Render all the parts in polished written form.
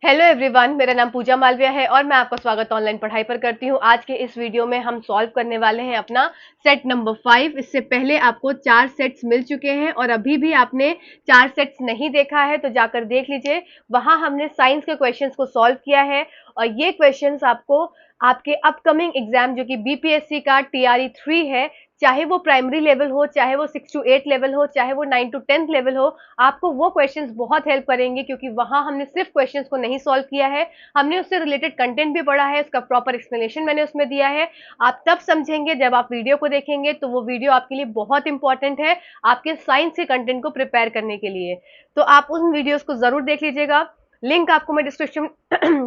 Hello everyone, मेरा नाम पूजा मालविया है और मैं आपका स्वागत ऑनलाइन पढ़ाई पर करती हूँ। आज के इस वीडियो में हम सॉल्व करने वाले हैं अपना सेट नंबर 5। इससे पहले आपको 4 सेट्स मिल चुके हैं और अभी भी आपने 4 सेट्स नहीं देखा है तो जाकर देख लीजिए। वहां हमने साइंस के क्वेश्चंस को सॉल्व किया है और ये क्वेश्चंस आपको आपके अपकमिंग एग्जाम जो कि बीपीएससी का TRE 3 है, चाहे वो प्राइमरी लेवल हो, चाहे वो 6 to 8 लेवल हो, चाहे वो 9 to 10 लेवल हो, आपको वो क्वेश्चंस बहुत हेल्प करेंगे क्योंकि वहां हमने सिर्फ क्वेश्चंस को नहीं सॉल्व किया है, हमने उससे रिलेटेड कंटेंट भी पढ़ा है, उसका प्रॉपर एक्सप्लेनेशन मैंने उसमें दिया है। आप तब समझेंगे जब आप वीडियो को देखेंगे, तो वो वीडियो आपके लिए बहुत इंपॉर्टेंट है आपके साइंस के कंटेंट को प्रिपेयर करने के लिए। तो आप उन वीडियोस को जरूर देख लीजिएगा। लिंक आपको मैं डिस्क्रिप्शन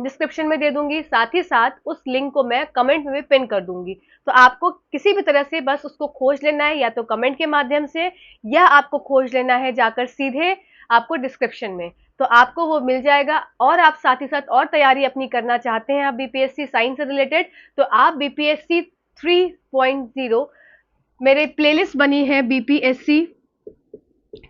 डिस्क्रिप्शन में दे दूंगी, साथ ही साथ उस लिंक को मैं कमेंट में भी पिन कर दूंगी। तो आपको किसी भी तरह से बस उसको खोज लेना है, या तो कमेंट के माध्यम से या आपको खोज लेना है जाकर सीधे आपको डिस्क्रिप्शन में, तो आपको वो मिल जाएगा। और आप साथ ही साथ और तैयारी अपनी करना चाहते हैं आप बीपीएससी साइंस से रिलेटेड, तो आप बीपीएससी 3.0 मेरे प्लेलिस्ट बनी है बीपीएससी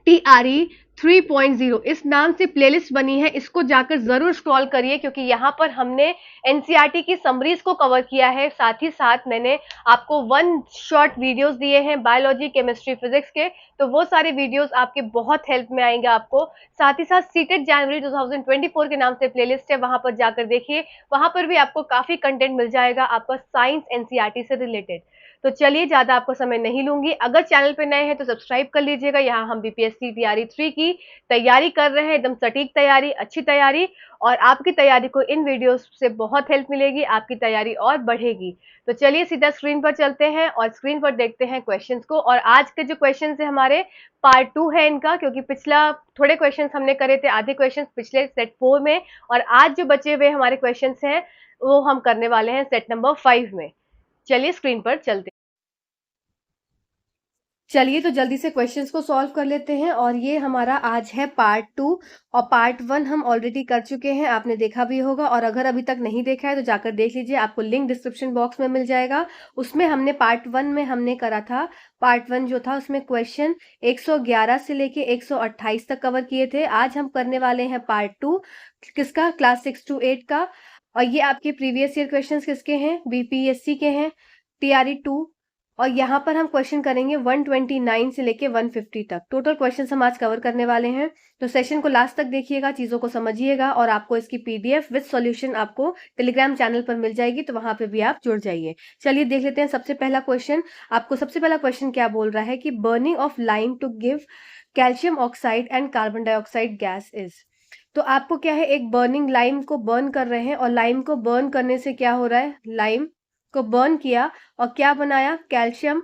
TRE 3.0 इस नाम से प्लेलिस्ट बनी है, इसको जाकर जरूर स्क्रॉल करिए क्योंकि यहाँ पर हमने एनसीईआरटी की समरीज को कवर किया है। साथ ही साथ मैंने आपको 1 शॉर्ट वीडियोस दिए हैं बायोलॉजी, केमिस्ट्री, फिजिक्स के, तो वो सारे वीडियोस आपके बहुत हेल्प में आएंगे आपको। साथ ही साथ सीटेट जनवरी 2024 के नाम से प्लेलिस्ट है, वहां पर जाकर देखिए, वहां पर भी आपको काफी कंटेंट मिल जाएगा आपका साइंस एनसीईआरटी से रिलेटेड। तो चलिए, ज्यादा आपको समय नहीं लूंगी। अगर चैनल पे नए हैं तो सब्सक्राइब कर लीजिएगा। यहाँ हम बीपीएससी TRE 3 की तैयारी कर रहे हैं, एकदम सटीक तैयारी, अच्छी तैयारी, और आपकी तैयारी को इन वीडियोस से बहुत हेल्प मिलेगी, आपकी तैयारी और बढ़ेगी। तो चलिए सीधा स्क्रीन पर चलते हैं और स्क्रीन पर देखते हैं क्वेश्चंस को। और आज के जो क्वेश्चंस है हमारे पार्ट 2 है इनका, क्योंकि पिछला थोड़े क्वेश्चंस हमने करे थे, आधे क्वेश्चंस पिछले सेट 4 में, और आज जो बचे हुए हमारे क्वेश्चंस हैं वो हम करने वाले हैं सेट नंबर 5 में। चलिए स्क्रीन पर चलते हैं। चलिए तो जल्दी से क्वेश्चंस को सॉल्व कर लेते हैं। और ये हमारा आज है पार्ट 2 और पार्ट 1 हम ऑलरेडी कर चुके हैं, आपने देखा भी होगा। और अगर अभी तक नहीं देखा है तो जाकर देख लीजिए, आपको लिंक डिस्क्रिप्शन बॉक्स में मिल जाएगा। उसमें हमने पार्ट 1 में हमने करा था, पार्ट 1 जो था उसमें क्वेश्चन 111 से लेके 128 तक कवर किए थे। आज हम करने वाले हैं पार्ट 2 किसका, क्लास 6 to 8 का। और ये आपके प्रीवियस ईयर क्वेश्चन किसके हैं, बीपीएससी के हैं, TRE 2। और यहाँ पर हम क्वेश्चन करेंगे 129 से लेके 150 तक, टोटल क्वेश्चन हम आज कवर करने वाले हैं। तो सेशन को लास्ट तक देखिएगा, चीजों को समझिएगा, और आपको इसकी PDF विद सॉल्यूशन आपको टेलीग्राम चैनल पर मिल जाएगी, तो वहां पे भी आप जुड़ जाइए। चलिए देख लेते हैं सबसे पहला क्वेश्चन। आपको सबसे पहला क्वेश्चन क्या बोल रहा है कि burning of lime to give calcium oxide and carbon dioxide gas is. तो आपको क्या है, एक बर्निंग, लाइम को बर्न कर रहे हैं, और लाइम को बर्न करने से क्या हो रहा है, लाइम को बर्न किया और क्या बनाया, कैल्शियम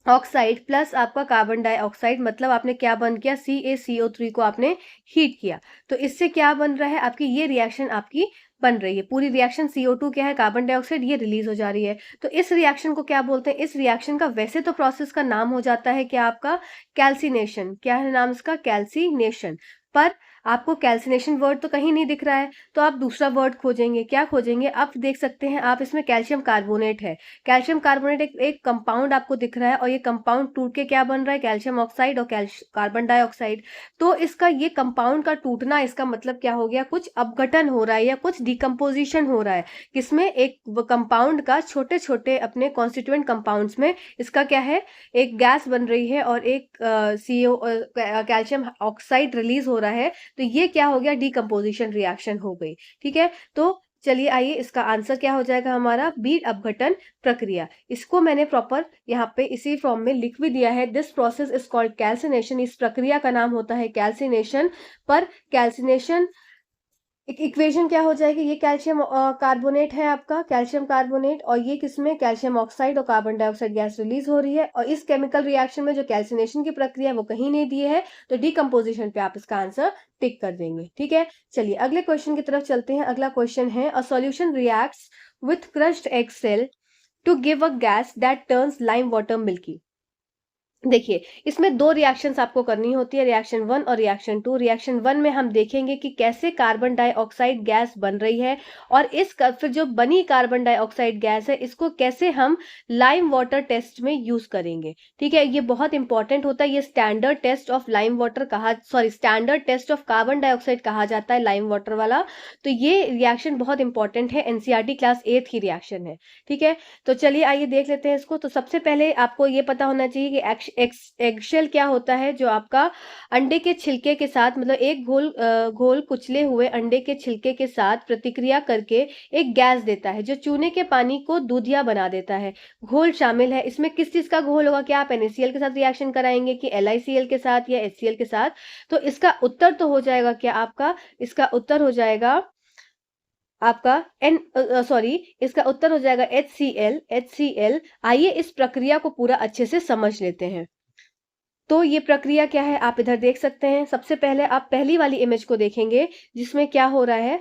ऑक्साइड प्लस आपका कार्बन डाइऑक्साइड, मतलब आपने क्या बंद किया, CaCO3 को आपने हीट किया। तो इससे क्या बन रहा है, आपकी ये रिएक्शन आपकी बन रही है, पूरी रिएक्शन। CO2 क्या है, कार्बन डाइऑक्साइड, ये रिलीज हो जा रही है। तो इस रिएक्शन को क्या बोलते हैं, इस रिएक्शन का वैसे तो प्रोसेस का नाम हो जाता है क्या, आपका कैल्सिनेशन। क्या है नाम इसका, कैल्सिनेशन। पर आपको कैल्सिनेशन वर्ड तो कहीं नहीं दिख रहा है, तो आप दूसरा वर्ड खोजेंगे। क्या खोजेंगे, आप देख सकते हैं, आप इसमें कैल्शियम कार्बोनेट है, कैल्शियम कार्बोनेट एक कंपाउंड आपको दिख रहा है, और ये कंपाउंड टूट के क्या बन रहा है, कैल्शियम ऑक्साइड और कार्बन डाइऑक्साइड। तो इसका ये कंपाउंड का टूटना, इसका मतलब क्या हो गया, कुछ अपघटन हो रहा है या कुछ डिकम्पोजिशन हो रहा है, किसमें, एक कंपाउंड का छोटे छोटे अपने कॉन्स्टिट्यूएंट कंपाउंड्स में इसका क्या है, एक गैस बन रही है और एक CO कैल्शियम ऑक्साइड रिलीज हो रहा है। तो ये क्या हो गया, डिकम्पोजिशन रिएक्शन हो गई। ठीक है, तो चलिए आइए, इसका आंसर क्या हो जाएगा हमारा, बी, अपघटन प्रक्रिया। इसको मैंने प्रॉपर यहाँ पे इसी फॉर्म में लिख भी दिया है, this process is called calcination. इस प्रक्रिया का नाम होता है कैल्सिनेशन। पर कैल्सिनेशन एक इक्वेशन क्या हो जाएगी, ये कैल्शियम कार्बोनेट है आपका, कैल्शियम कार्बोनेट, और ये किसमें, कैल्शियम ऑक्साइड और कार्बन डाइऑक्साइड गैस रिलीज हो रही है। और इस केमिकल रिएक्शन में जो कैल्सिनेशन की प्रक्रिया है वो कहीं नहीं दी है, तो डिकम्पोजिशन पे आप इसका आंसर टिक कर देंगे। ठीक है, चलिए अगले क्वेश्चन की तरफ चलते हैं। अगला क्वेश्चन है, a solution reacts with crushed egg shell to give a gas that turns lime water milky. देखिए, इसमें 2 रिएक्शंस आपको करनी होती है, रिएक्शन 1 और रिएक्शन 2। रिएक्शन 1 में हम देखेंगे कि कैसे कार्बन डाइऑक्साइड गैस बन रही है और इस क फिर जो बनी कार्बन डाइऑक्साइड गैस है, इसको कैसे हम लाइम वाटर टेस्ट में यूज़ करेंगे, ठीक है? ये बहुत इंपॉर्टेंट होता है, ये standard test of lime water standard test of carbon dioxide कहा जाता है लाइम वाटर वाला। तो ये रिएक्शन बहुत इंपॉर्टेंट है, एनसीईआरटी क्लास 8th की रिएक्शन है, ठीक है? तो चलिए आइए देख लेते हैं इसको। तो सबसे पहले आपको ये पता होना चाहिए कि एगशेल क्या होता है, जो आपका अंडे के छिलके के साथ मतलब एक घोल कुचले हुए अंडे के छिलके के साथ प्रतिक्रिया करके एक गैस देता है जो चूने के पानी को दूधिया बना देता है। घोल शामिल है, इसमें किस चीज का घोल होगा? क्या आप NaCl के साथ रिएक्शन कराएंगे कि LiCl के साथ या HCl के साथ? तो इसका उत्तर तो हो जाएगा क्या आपका, इसका उत्तर हो जाएगा आपका इसका उत्तर हो जाएगा HCl। आइए इस प्रक्रिया को पूरा अच्छे से समझ लेते हैं। तो ये प्रक्रिया क्या है आप इधर देख सकते हैं। सबसे पहले आप पहली वाली इमेज को देखेंगे जिसमें क्या हो रहा है,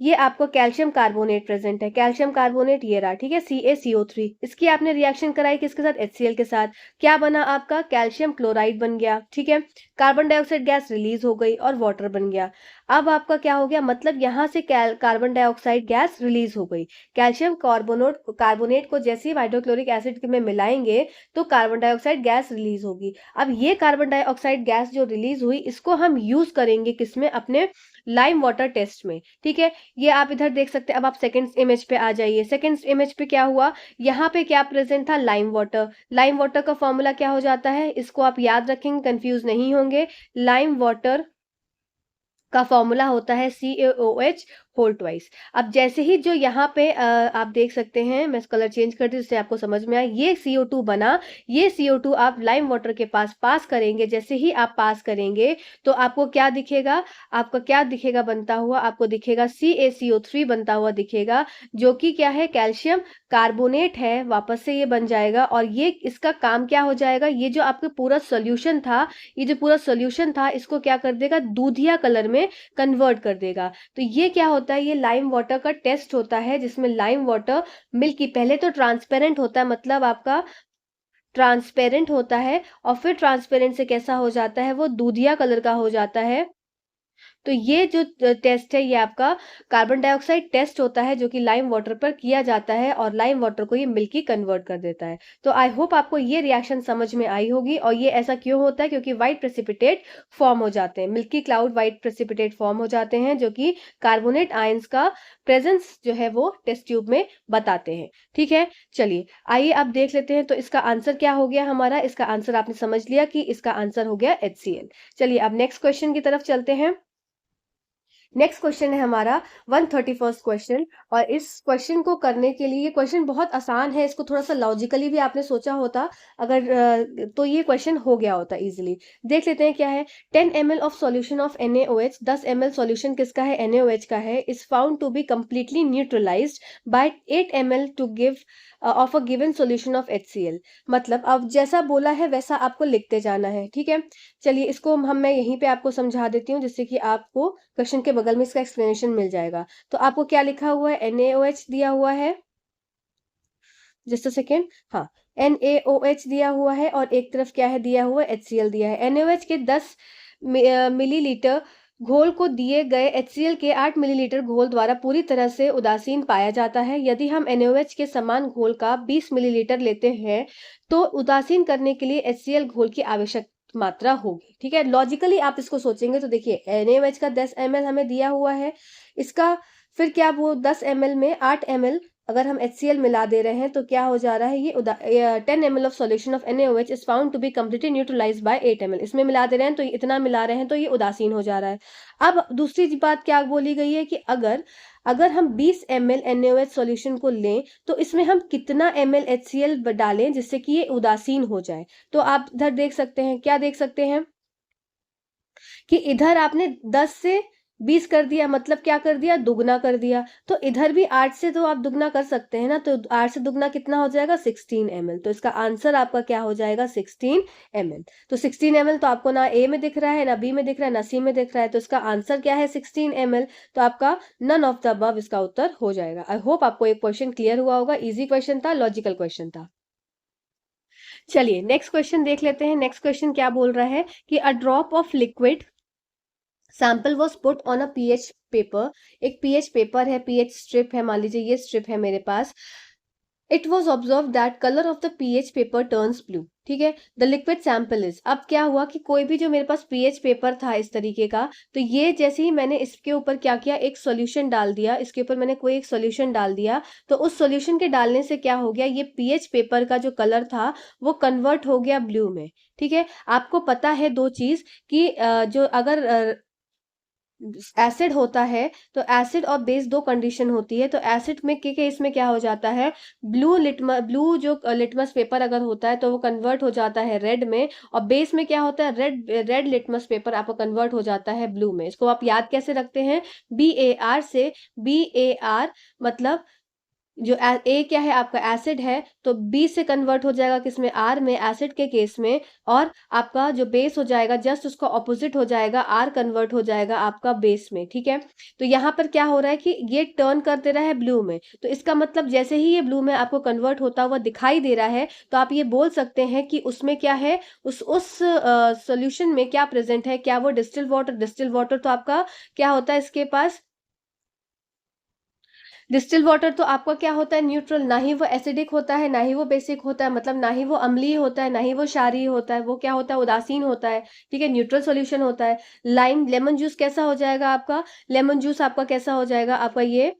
ये आपको कैल्शियम कार्बोनेट प्रेजेंट है। कैल्शियम कार्बोनेट ये रहा, ठीक है, CaCO3। इसकी आपने रिएक्शन कराई किसके साथ? HCl के साथ। क्या बना आपका? कैल्शियम क्लोराइड बन गया, ठीक है। कार्बन डाइऑक्साइड गैस रिलीज हो गई और वाटर बन गया। अब आपका क्या हो गया, मतलब यहां से कार्बन डाइऑक्साइड गैस रिलीज हो गई। कैल्शियम कार्बोनेट को जैसे ही हाइड्रोक्लोरिक एसिड में मिलाएंगे तो कार्बन डाइऑक्साइड गैस रिलीज होगी। अब ये कार्बन डाइऑक्साइड गैस जो रिलीज हुई इसको हम यूज करेंगे किसमें? अपने लाइम वाटर टेस्ट में, ठीक है। ये आप इधर देख सकते हैं। अब आप सेकंड इमेज पे आ जाइए। सेकंड इमेज पे क्या हुआ, यहाँ पे क्या प्रेजेंट था? Lime water. लाइम वाटर का फॉर्मूला क्या हो जाता है, इसको आप याद रखेंगे, कंफ्यूज नहीं होंगे। लाइम वाटर का फॉर्मूला होता है CaOH होल ट्वाइस। अब जैसे ही जो यहाँ पे आप देख सकते हैं, मैं कलर चेंज कर दी जिससे आपको समझ में आए, ये CO2 बना। ये CO2 आप लाइम वाटर के पास करेंगे। जैसे ही आप पास करेंगे तो आपको क्या दिखेगा, आपका क्या दिखेगा बनता हुआ? आपको दिखेगा CaCO3 बनता हुआ दिखेगा, जो कि क्या है? कैल्शियम कार्बोनेट है। वापस से ये बन जाएगा और ये इसका काम क्या हो जाएगा, ये जो आपका पूरा सोल्यूशन था, ये जो पूरा सोल्यूशन था इसको क्या कर देगा? दूधिया कलर में कन्वर्ट कर देगा। तो ये क्या होता है, ये लाइम वाटर का टेस्ट होता है जिसमें लाइम वाटर मिल्की, पहले तो ट्रांसपेरेंट होता है, मतलब आपका ट्रांसपेरेंट होता है और फिर ट्रांसपेरेंट से कैसा हो जाता है, वो दूधिया कलर का हो जाता है। तो ये जो टेस्ट है ये आपका कार्बन डाइऑक्साइड टेस्ट होता है जो कि लाइम वाटर पर किया जाता है और लाइम वाटर को ये मिल्की कन्वर्ट कर देता है। तो आई होप आपको ये रिएक्शन समझ में आई होगी। और ये ऐसा क्यों होता है, क्योंकि व्हाइट प्रेसिपिटेट फॉर्म हो जाते हैं, milky cloud white precipitate form हो जाते हैं जो कि कार्बोनेट आयंस का प्रेजेंस जो है वो टेस्ट ट्यूब में बताते हैं, ठीक है। चलिए आइए अब देख लेते हैं। तो इसका आंसर क्या हो गया हमारा, इसका आंसर आपने समझ लिया कि इसका आंसर हो गया HCl। चलिए अब नेक्स्ट क्वेश्चन की तरफ चलते हैं। नेक्स्ट क्वेश्चन है हमारा 131st क्वेश्चन। और इस क्वेश्चन को करने के लिए, ये क्वेश्चन बहुत आसान है, इसको थोड़ा सा लॉजिकली भी आपने सोचा होता अगर तो ये क्वेश्चन हो गया होता इजीली। देख लेते हैं क्या है। 10 ml of solution of NaOH, 10 ml solution किसका है? NaOH का है। Is found to be completely neutralized by 8 ml to give of a given solution of HCl। मतलब अब जैसा बोला है वैसा आपको लिखते जाना है, ठीक है। चलिए इसको मैं यहीं पे आपको समझा देती हूँ जिससे कि आपको क्वेश्चन के बगल में इसका एक्सप्लेनेशन मिल जाएगा। तो आपको क्या लिखा हुआ है, NaOH दिया हुआ है, जस्ट अ सेकेंड, हाँ, NaOH दिया हुआ है और एक तरफ क्या है दिया हुआ है, HCl दिया है। NaOH के 10 मिलीलीटर घोल को दिए गए HCl के 8 मिलीलीटर घोल द्वारा पूरी तरह से उदासीन पाया जाता है। यदि हम NaOH के समान घोल का 20 मिलीलीटर लेते हैं तो उदासीन करने के लिए HCl घोल की आवश्यक मात्रा होगी, ठीक है। लॉजिकली आप इसको सोचेंगे तो देखिए NaOH का 10 ml हमें दिया हुआ है, इसका फिर क्या वो 10 ml में 8 ml अगर हम HCl मिला दे रहे हैं तो क्या हो जा रहा है, ये 10 ml of solution of NaOH is found to be completely neutralized by 8 ml। इसमें मिला दे रहे हैं तो इतना मिला रहे हैं तो ये उदासीन हो जा रहा है। अब दूसरी बात क्या बोली गई है कि अगर अगर हम 20 ml NaOH सॉल्यूशन को लें तो इसमें हम कितना ml HCl डालें जिससे कि ये उदासीन हो जाए। तो आप इधर देख सकते हैं, क्या देख सकते हैं कि इधर आपने 10 से 20 कर दिया, मतलब क्या कर दिया, दुगना कर दिया। तो इधर भी 8 से तो आप दुगना कर सकते हैं ना, तो 8 से दुगना कितना हो जाएगा, 16 ml। तो इसका आंसर आपका क्या हो जाएगा, 16 ml। तो 16 ml तो आपको ना ए में दिख रहा है, ना बी में दिख रहा है, ना सी में दिख रहा है, तो इसका आंसर क्या है, 16 ml। तो आपका नन ऑफ द अबव इसका उत्तर हो जाएगा। आई होप आपको एक क्वेश्चन क्लियर हुआ होगा, इजी क्वेश्चन था, लॉजिकल क्वेश्चन था। चलिए नेक्स्ट क्वेश्चन देख लेते हैं। नेक्स्ट क्वेश्चन क्या बोल रहा है कि a drop of liquid sample was put on a pH paper. एक पीएच पेपर है, पीएच स्ट्रिप है, मान लीजिए ये स्ट्रिप है मेरे पास। It was observe that colour of the pH paper turns blue. ठीक है, द लिक्विड सैंपल इज। अब क्या हुआ कि कोई भी जो मेरे पास पीएच पेपर था इस तरीके का, तो ये जैसे ही मैंने इसके ऊपर क्या किया, एक सॉल्यूशन डाल दिया, इसके ऊपर मैंने कोई एक सॉल्यूशन डाल दिया, तो उस सॉल्यूशन के डालने से क्या हो गया, ये पीएच पेपर का जो कलर था वो कन्वर्ट हो गया ब्लू में। ठीक है, आपको पता है दो चीज कि जो अगर एसिड होता है तो एसिड और बेस दो कंडीशन होती है। तो एसिड में के केस में क्या हो जाता है, ब्लू जो लिटमस पेपर अगर होता है तो वो कन्वर्ट हो जाता है रेड में, और बेस में क्या होता है, रेड लिटमस पेपर आपको कन्वर्ट हो जाता है ब्लू में। इसको आप याद कैसे रखते हैं, BAR से। BAR मतलब जो ए क्या है आपका एसिड है, तो बी से कन्वर्ट हो जाएगा किसमें, आर में, एसिड के केस में। और आपका जो बेस हो जाएगा जस्ट उसका ऑपोजिट हो जाएगा, आर कन्वर्ट हो जाएगा आपका बेस में। ठीक है, तो यहाँ पर क्या हो रहा है कि ये टर्न कर दे रहा है ब्लू में, तो इसका मतलब जैसे ही ये ब्लू में आपको कन्वर्ट होता हुआ दिखाई दे रहा है, तो आप ये बोल सकते हैं कि उसमें क्या है, उस सोल्यूशन में क्या प्रेजेंट है, क्या वो डिस्टिल वाटर। डिस्टिल वाटर तो आपका क्या होता है इसके पास, डिस्टिल वाटर तो आपका क्या होता है, न्यूट्रल। ना ही वो एसिडिक होता है, ना ही वो बेसिक होता है, मतलब ना ही वो अम्लीय होता है, ना ही वो क्षारीय होता है। वो क्या होता है, उदासीन होता है। ठीक है, न्यूट्रल सॉल्यूशन होता है। लेमन जूस कैसा हो जाएगा आपका, लेमन जूस आपका कैसा हो जाएगा, आपका ये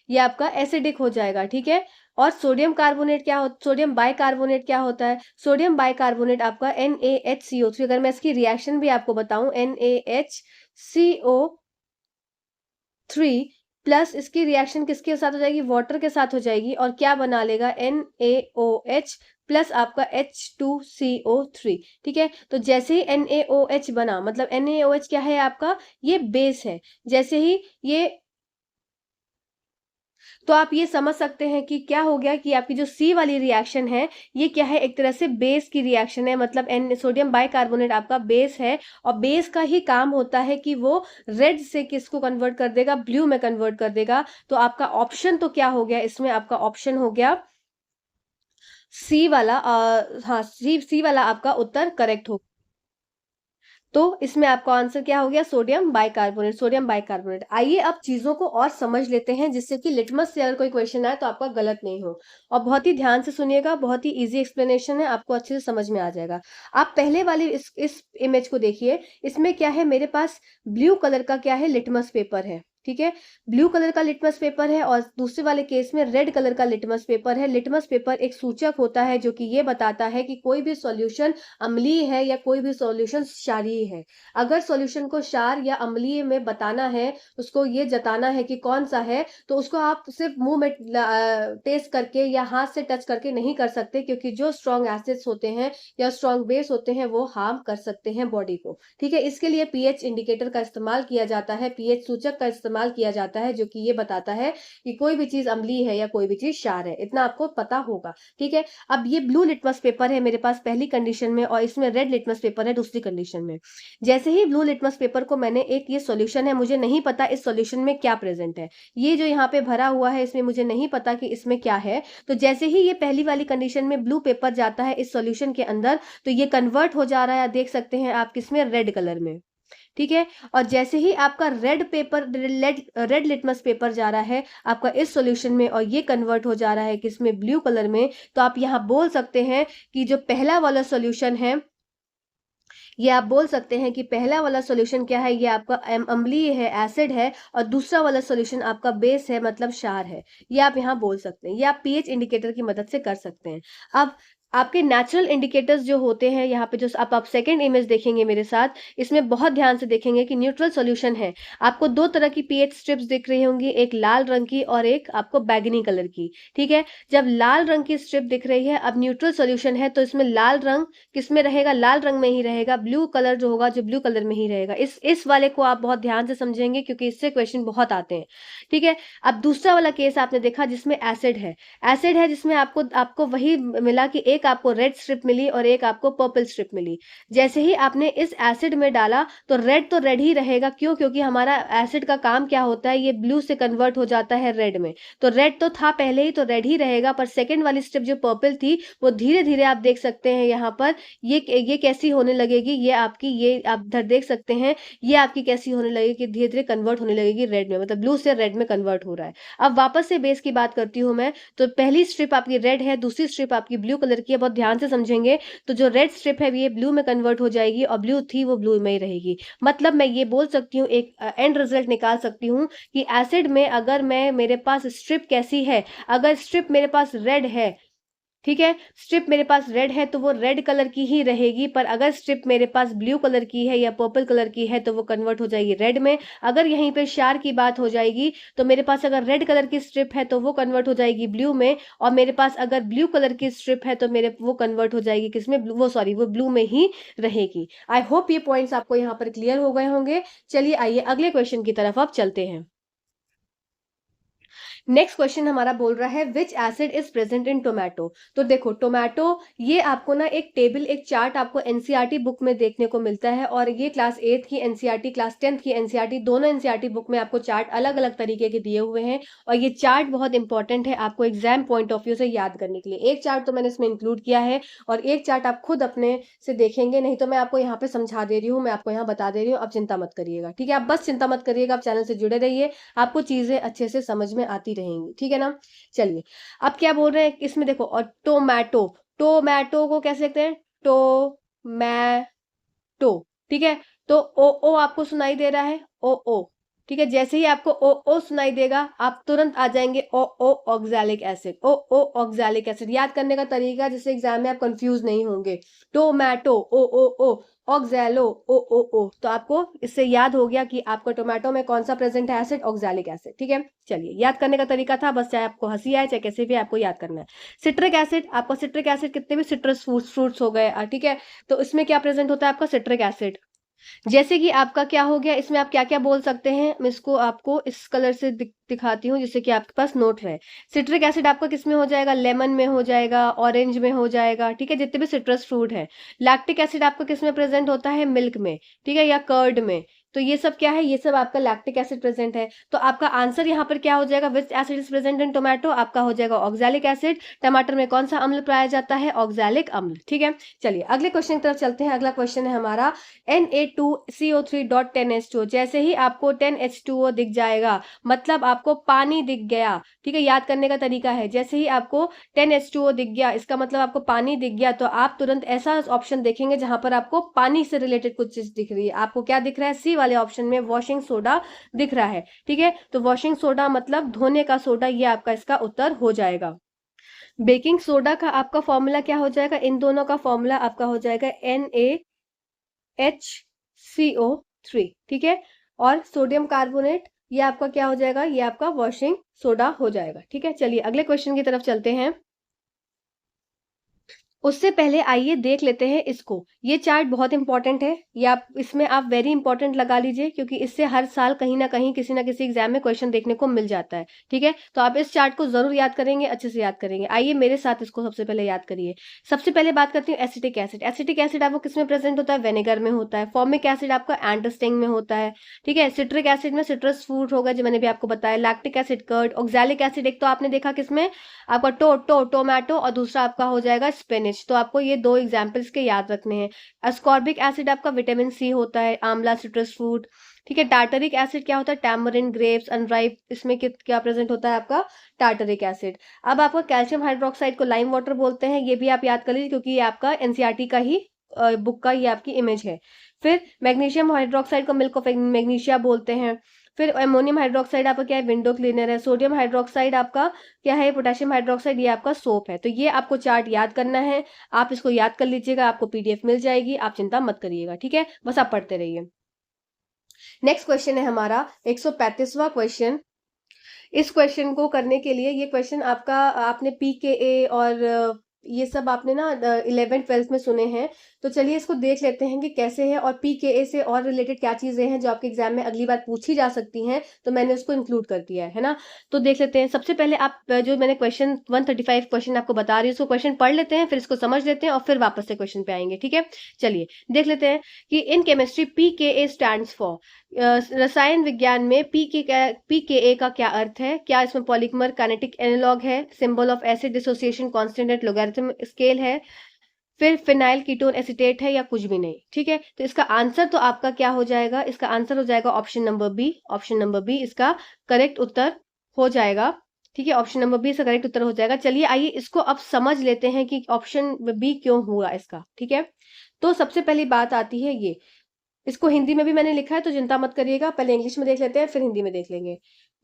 आपका एसिडिक हो जाएगा। ठीक है, और सोडियम कार्बोनेट क्या हो, सोडियम बाइकार्बोनेट क्या होता है, सोडियम बाइकार्बोनेट आपका NaHCO3। अगर मैं इसकी रिएक्शन भी आपको बताऊं, NaHCO3 प्लस इसकी रिएक्शन किसके साथ हो जाएगी, वाटर के साथ हो जाएगी, और क्या बना लेगा, NaOH प्लस आपका H2CO3। ठीक है, तो जैसे ही NaOH बना, मतलब NaOH क्या है आपका, ये बेस है। जैसे ही ये, तो आप ये समझ सकते हैं कि क्या हो गया कि आपकी जो सी वाली रिएक्शन है, ये क्या है, एक तरह से बेस की रिएक्शन है। मतलब एन सोडियम बाइकार्बोनेट आपका बेस है, और बेस का ही काम होता है कि वो रेड से किसको कन्वर्ट कर देगा, ब्लू में कन्वर्ट कर देगा। तो आपका ऑप्शन तो क्या हो गया इसमें, आपका ऑप्शन हो गया सी वाला। हाँ, सी वाला आपका उत्तर करेक्ट हो। तो इसमें आपका आंसर क्या हो गया, सोडियम बाइकार्बोनेट। Sodium bicarbonate. आइए अब चीजों को और समझ लेते हैं, जिससे कि लिटमस से अगर कोई क्वेश्चन आए तो आपका गलत नहीं हो। और बहुत ही ध्यान से सुनिएगा, बहुत ही इजी एक्सप्लेनेशन है, आपको अच्छे से समझ में आ जाएगा। आप पहले वाली इस इमेज को देखिए। इसमें क्या है, मेरे पास ब्लू कलर का क्या है, लिटमस पेपर है। ठीक है, ब्लू कलर का लिटमस पेपर है, और दूसरे वाले केस में रेड कलर का लिटमस पेपर है। लिटमस पेपर एक सूचक होता है जो कि ये बताता है कि कोई भी सॉल्यूशन अम्लीय है या कोई भी सॉल्यूशन क्षारीय है। अगर सॉल्यूशन को क्षार या अम्लीय में बताना है, उसको ये जताना है कि कौन सा है, तो उसको आप सिर्फ मुंह में टेस्ट करके या हाथ से टच करके नहीं कर सकते, क्योंकि जो स्ट्रॉन्ग एसिड्स होते हैं या स्ट्रॉन्ग बेस होते हैं वो हार्म कर सकते हैं बॉडी को। ठीक है, इसके लिए पीएच इंडिकेटर का इस्तेमाल किया जाता है, पीएच सूचक का इस्तेमाल किया जाता है, जो कि ये बताता है कि कोई भी चीज अम्लीय है या कोई भी चीज क्षार है। इतना आपको पता होगा। ठीक है, अब ये ब्लू लिटमस पेपर है मेरे पास पहली कंडीशन में, और इसमें रेड लिटमस पेपर है दूसरी कंडीशन में। जैसे ही ब्लू लिटमस पेपर को मैंने, एक ये सॉल्यूशन है, मुझे नहीं पता इस सॉल्यूशन में क्या प्रेजेंट है, ये जो यहाँ पे भरा हुआ है इसमें मुझे नहीं पता कि इसमें क्या है। तो जैसे ही ये पहली वाली कंडीशन में ब्लू पेपर जाता है इस सॉल्यूशन के अंदर, तो ये कन्वर्ट हो जा रहा है, देख सकते हैं आप, किसमें, रेड कलर में। ठीक है, और जैसे ही आपका रेड लिटमस पेपर जा रहा है आपका इस सॉल्यूशन में, और ये कन्वर्ट हो जा रहा है किसमें, ब्लू कलर में, तो आप यहां बोल सकते हैं कि जो पहला वाला सॉल्यूशन है, ये आप बोल सकते हैं कि पहला वाला सॉल्यूशन क्या है, ये आपका अम्लीय है, एसिड है, और दूसरा वाला सॉल्यूशन आपका बेस है, मतलब क्षार है। ये आप यहां बोल सकते हैं, ये आप पीएच इंडिकेटर की मदद से कर सकते हैं। अब आपके नेचुरल इंडिकेटर्स जो होते हैं, यहाँ पे जो आप सेकंड इमेज देखेंगे मेरे साथ, इसमें बहुत ध्यान से देखेंगे कि न्यूट्रल सॉल्यूशन है। आपको दो तरह की पीएच स्ट्रिप्स दिख रही होंगी, एक लाल रंग की और एक आपको बैगनी कलर की। ठीक है, जब लाल रंग की स्ट्रिप दिख रही है, अब न्यूट्रल सॉल्यूशन है, तो इसमें लाल रंग किसमें रहेगा, लाल रंग में ही रहेगा। ब्लू कलर जो होगा, जो ब्लू कलर में ही रहेगा। इस वाले को आप बहुत ध्यान से समझेंगे, क्योंकि इससे क्वेश्चन बहुत आते हैं। ठीक है, अब दूसरा वाला केस आपने देखा जिसमें एसिड है, एसिड है जिसमें आपको आपको वही मिला कि एक आपको रेड स्ट्रिप मिली और एक आपको पर्पल स्ट्रिप मिली। जैसे ही आपने इस एसिड में डाला तो रेड ही रहेगा, क्यों? क्योंकि हमारा एसिड का काम क्या होता है, ये ब्लू से कन्वर्ट हो जाता है रेड में। तो रेड तो था पहले ही, तो रेड ही रहेगा। पर सेकेंड वाली स्ट्रिप जो पर्पल थी वो धीरे धीरे आप देख सकते हैं यहाँ पर ये कैसी होने लगेगी, ये आपकी, ये आप इधर देख सकते हैं, ये आपकी कैसी होने लगेगी, धीरे धीरे कन्वर्ट होने लगेगी रेड में, मतलब ब्लू से रेड में कन्वर्ट हो रहा है। अब वापस से बेस की बात करती हूँ मैं, तो पहली स्ट्रिप आपकी रेड है, दूसरी स्ट्रिप आपकी ब्लू कलर की है। बहुत ध्यान से समझेंगे तो जो रेड स्ट्रिप है ये ब्लू में कन्वर्ट हो जाएगी और ब्लू थी वो ब्लू में ही रहेगी। मतलब मैं ये बोल सकती हूँ, एक एंड रिजल्ट निकाल सकती हूँ कि एसिड में अगर मैं, मेरे पास स्ट्रिप कैसी है, अगर स्ट्रिप मेरे पास रेड है, ठीक है, स्ट्रिप मेरे पास रेड है तो वो रेड कलर की ही रहेगी। पर अगर स्ट्रिप मेरे पास ब्लू कलर की है या पर्पल कलर की है तो वो कन्वर्ट हो जाएगी रेड में। अगर यहीं पे शार की बात हो जाएगी तो मेरे पास अगर रेड कलर की स्ट्रिप है तो वो कन्वर्ट हो जाएगी ब्लू में, और मेरे पास अगर ब्लू कलर की स्ट्रिप है तो मेरे वो कन्वर्ट हो जाएगी किसमें, वो ब्लू में ही रहेगी। आई होप ये पॉइंट्स आपको यहाँ पर क्लियर हो गए होंगे। चलिए आइए अगले क्वेश्चन की तरफ आप चलते हैं। नेक्स्ट क्वेश्चन हमारा बोल रहा है विच acid is present in tomato. तो देखो टोमेटो, ये आपको ना एक टेबल, एक चार्ट आपको एनसीईआरटी बुक में देखने को मिलता है, और ये क्लास 8 की एनसीईआरटी, क्लास 10 की एनसीईआरटी, दोनों एनसीईआरटी बुक में आपको चार्ट अलग अलग तरीके के दिए हुए हैं। और ये चार्ट बहुत इंपॉर्टेंट है आपको एग्जाम पॉइंट ऑफ व्यू से याद करने के लिए। एक चार्ट तो मैंने इसमें इंक्लूड किया है और एक चार्ट आप खुद अपने से देखेंगे, नहीं तो मैं आपको यहाँ पे समझा दे रही हूँ, मैं आपको यहाँ बता दे रही हूँ, आप चिंता मत करिएगा, ठीक है? आप बस चिंता मत करिएगा, आप चैनल से जुड़े रहिए, आपको चीजें अच्छे से समझ में आती रहेंगी, ठीक है ना? चलिए अब क्या बोल रहे हैं इसमें, देखो, और टोमेटो, टोमेटो को कैसे लिखते हैं, टोमेटो, ठीक है? तो ओ ओ आपको सुनाई दे रहा है, ओ ओ, ठीक है? जैसे ही आपको ओ ओ सुनाई देगा आप तुरंत आ जाएंगे ओ ओ ऑक्सैलिक एसिड, ओ ओ ऑक्सैलिक एसिड। याद करने का तरीका जिससे एग्जाम में आप कंफ्यूज नहीं होंगे, टोमेटो ओ ओ ओ, ऑक्सैलो ओ ओ ओ। तो आपको इससे याद हो गया कि आपको टोमेटो में कौन सा प्रेजेंट है एसिड, ऑक्सैलिक एसिड, ठीक है? चलिए, याद करने का तरीका था, बस चाहे आपको हंसी आए चाहे कैसे भी आपको याद करना है। सिट्रिक एसिड, आपको सिट्रिक एसिड कितने भी सिट्रस फ्रूट्स हो गए, ठीक है, तो इसमें क्या प्रेजेंट होता है आपका सिट्रिक एसिड। जैसे कि आपका क्या हो गया, इसमें आप क्या क्या बोल सकते हैं, मैं इसको आपको इस कलर से दिखाती हूँ जिससे कि आपके पास नोट रहे। सिट्रिक एसिड आपका किस में हो जाएगा, लेमन में हो जाएगा, ऑरेंज में हो जाएगा, ठीक है, जितने भी सिट्रस फ्रूट है। लैक्टिक एसिड आपका किस में प्रेजेंट होता है, मिल्क में, ठीक है, या कर्ड में। तो ये सब क्या है, ये सब आपका लैक्टिक एसिड प्रेजेंट है। तो आपका आंसर यहाँ पर क्या हो जाएगा, विच acid is present in tomato, आपका हो जाएगा ऑक्सैलिक एसिड। टमाटर में कौन सा अम्ल पाया जाता है, ऑक्सैलिक अम्ल, ठीक है? चलिए अगले क्वेश्चन की तरफ चलते हैं। अगला क्वेश्चन है हमारा Na2CO3.10H2। जैसे ही आपको 10H2O दिख जाएगा मतलब आपको पानी दिख गया, ठीक है? याद करने का तरीका है, जैसे ही आपको 10H2O दिख गया इसका मतलब आपको पानी दिख गया, तो आप तुरंत ऐसा ऑप्शन देखेंगे जहां पर आपको पानी से रिलेटेड कुछ चीज दिख रही है। आपको क्या दिख रहा है, सी वाले ऑप्शन में वॉशिंग सोडा दिख रहा है, ठीक है? तो वॉशिंग सोडा मतलब धोने का सोडा, ये आपका इसका उत्तर हो जाएगा। बेकिंग सोडा का आपका फॉर्मूला क्या हो जाएगा, इन दोनों का फॉर्मूला आपका हो जाएगा NaHCO3, ठीक है? और सोडियम कार्बोनेट, ये आपका क्या हो जाएगा, ये आपका वॉशिंग सोडा हो जाएगा, ठीक है? चलिए अगले क्वेश्चन की तरफ चलते हैं। उससे पहले आइए देख लेते हैं इसको। ये चार्ट बहुत इंपॉर्टेंट है, ये आप इसमें आप वेरी इंपॉर्टेंट लगा लीजिए, क्योंकि इससे हर साल कहीं ना कहीं किसी ना किसी एग्जाम में क्वेश्चन देखने को मिल जाता है, ठीक है? तो आप इस चार्ट को जरूर याद करेंगे, अच्छे से याद करेंगे। आइए मेरे साथ इसको सबसे पहले याद करिए। सबसे पहले बात करती हूँ एसिटिक एसिड। एसिटिक एसिड आपको किसमें प्रेजेंट होता है, विनेगर में होता है। फॉर्मिक एसिड आपका एंटस्टिंग में होता है, ठीक है? सिट्रिक एसिड में सिट्रस फ्रूट होगा जो मैंने भी आपको बताया। Lactic acid curd. Oxalic acid एक तो आपने देखा किसमें, आपका टोमेटो, और दूसरा आपका हो जाएगा स्पिनिच। तो आपको ये दो एग्जाम्पल्स के याद रखने हैं। अस्कॉर्बिक एसिड आपका विटामिन सी होता है, आंवला, सिट्रस फ्रूट, ठीक है? टार्टरिक एसिड क्या होता है, टैमरिन, ग्रेप्स, अनराइप, इसमें क्या प्रेजेंट होता है आपका, टार्टरिक एसिड। अब आपका कैल्शियम हाइड्रोक्साइड को लाइम वाटर बोलते हैं, ये भी आप याद कर लीजिए क्योंकि ये आपका एनसीईआरटी का ही बुक का ये आपकी इमेज है। फिर मैग्नीशियम हाइड्रोक्साइड को मिल्क ऑफ मैग्नीशिया बोलते हैं। फिर अमोनियम हाइड्रोक्साइड आपका क्या है, विंडो क्लीनर है। सोडियम हाइड्रोक्साइड आपका क्या है, पोटेशियम हाइड्रोक्साइड, ये आपका सोप है। तो ये आपको चार्ट याद करना है, आप इसको याद कर लीजिएगा, आपको पीडीएफ मिल जाएगी, आप चिंता मत करिएगा, ठीक है? बस आप पढ़ते रहिए। नेक्स्ट क्वेश्चन है हमारा 135वां क्वेश्चन। इस क्वेश्चन को करने के लिए, ये क्वेश्चन आपका, आपने पीकेए और ये सब आपने ना 11th-12th में सुने हैं। तो चलिए इसको देख लेते हैं कि कैसे है, और पीकेए से और रिलेटेड क्या चीज़ें हैं जो आपके एग्ज़ाम में अगली बार पूछी जा सकती हैं, तो मैंने उसको इंक्लूड कर दिया है ना? तो देख लेते हैं। सबसे पहले आप जो मैंने क्वेश्चन 135 क्वेश्चन आपको बता रही हूँ, उसको क्वेश्चन पढ़ लेते हैं, फिर इसको समझ लेते हैं और फिर वापस से क्वेश्चन पे आएँगे, ठीक है? चलिए, देख लेते हैं कि in chemistry pKa stands for, रसायन विज्ञान में पीकेए का क्या अर्थ है? क्या इसमें पॉलीमर काइनेटिक एनालॉग है? Symbol of acid dissociation constant eight logarithm scale है? फिर फिनाइल कीटोन एसीटेट है, या कुछ भी नहीं? ठीक है, तो इसका आंसर तो आपका क्या हो जाएगा? इसका आंसर हो जाएगा option number B. Option number B इसका करेक्ट उत्तर हो जाएगा। ठीक है, ऑप्शन नंबर बी इसका करेक्ट उत्तर हो जाएगा। चलिए आइए इसको अब समझ लेते हैं कि ऑप्शन बी क्यों हुआ इसका। ठीक है, तो सबसे पहली बात आती है ये, इसको हिंदी में भी मैंने लिखा है तो चिंता मत करिएगा, पहले इंग्लिश में देख लेते हैं फिर हिंदी में देख लेंगे।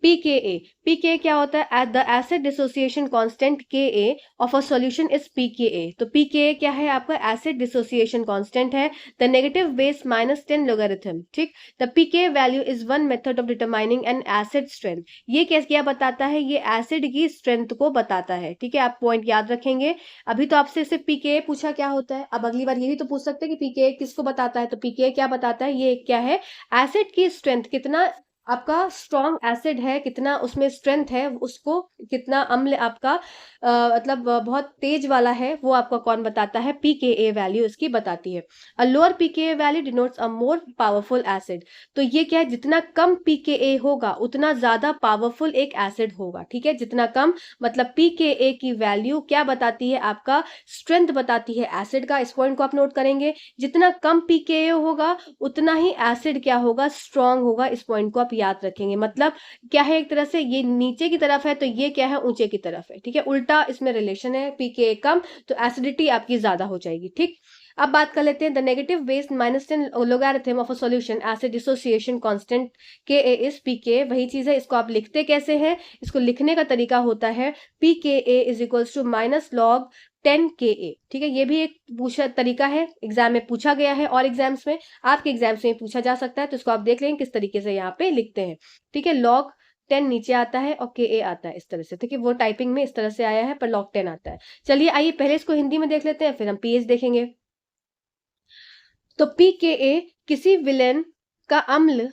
पीकेए, पीकेए क्या होता है? At the acid dissociation constant K of a solution is pKa. तो पीकेए क्या है आपका? एसिड डिसोसिएशन कांस्टेंट है द नेगेटिव बेस -10 लोगरिथम। ठीक, the pKa value is one method of determining an acid strength. ये क्या बताता है? ये एसिड की स्ट्रेंथ को बताता है। ठीक है, आप पॉइंट याद रखेंगे। अभी तो आपसे सिर्फ पीकेए पूछा क्या होता है, अब अगली बार ये भी तो पूछ सकते हैं कि पीकेए किसको बताता है। तो पीकेए क्या बताता है? ये क्या है? एसिड की स्ट्रेंथ, कितना आपका स्ट्रॉन्ग एसिड है, कितना उसमें स्ट्रेंथ है, उसको कितना अम्ल आपका मतलब बहुत तेज वाला है, वो आपका कौन बताता है? पीकेए वैल्यू इसकी बताती है। A lower pKa value denotes a more powerful acid. तो ये क्या है? जितना कम पीकेए होगा उतना ज्यादा पावरफुल एक एसिड होगा। ठीक है, जितना कम मतलब पीकेए की वैल्यू क्या बताती है? आपका स्ट्रेंथ बताती है एसिड का। इस पॉइंट को आप नोट करेंगे, जितना कम पीकेए होगा उतना ही एसिड क्या होगा? स्ट्रांग होगा। इस पॉइंट को आप याद रखेंगे। मतलब क्या है, एक तरह से ये नीचे की तरफ है तो ये क्या है? ऊंचे की तरफ है। ठीक है, उल्टा इसमें रिलेशन है, पीकेए कम तो एसिडिटी आपकी ज्यादा हो जाएगी। ठीक, अब बात कर लेते हैं the negative base -10 logarithm of a solution acid dissociation constant के इज पीके। वही चीज है, इसको आप लिखते कैसे हैं? इसको लिखने का तरीका होता है pKa is equals to -log 10 के। ठीक है, ये भी एक पूछा तरीका है, एग्जाम में पूछा गया है और एग्जाम्स में, आपके एग्जाम्स में पूछा जा सकता है। तो इसको आप देख लेंगे किस तरीके से यहाँ पे लिखते हैं। ठीक है, log 10 नीचे आता है और के आता है इस तरह से। ठीक है, वो टाइपिंग में इस तरह से आया है पर log 10 आता है। चलिए आइए पहले इसको हिंदी में देख लेते हैं, फिर हम पीएच देखेंगे। तो पीकेए किसी विलेन का अम्ल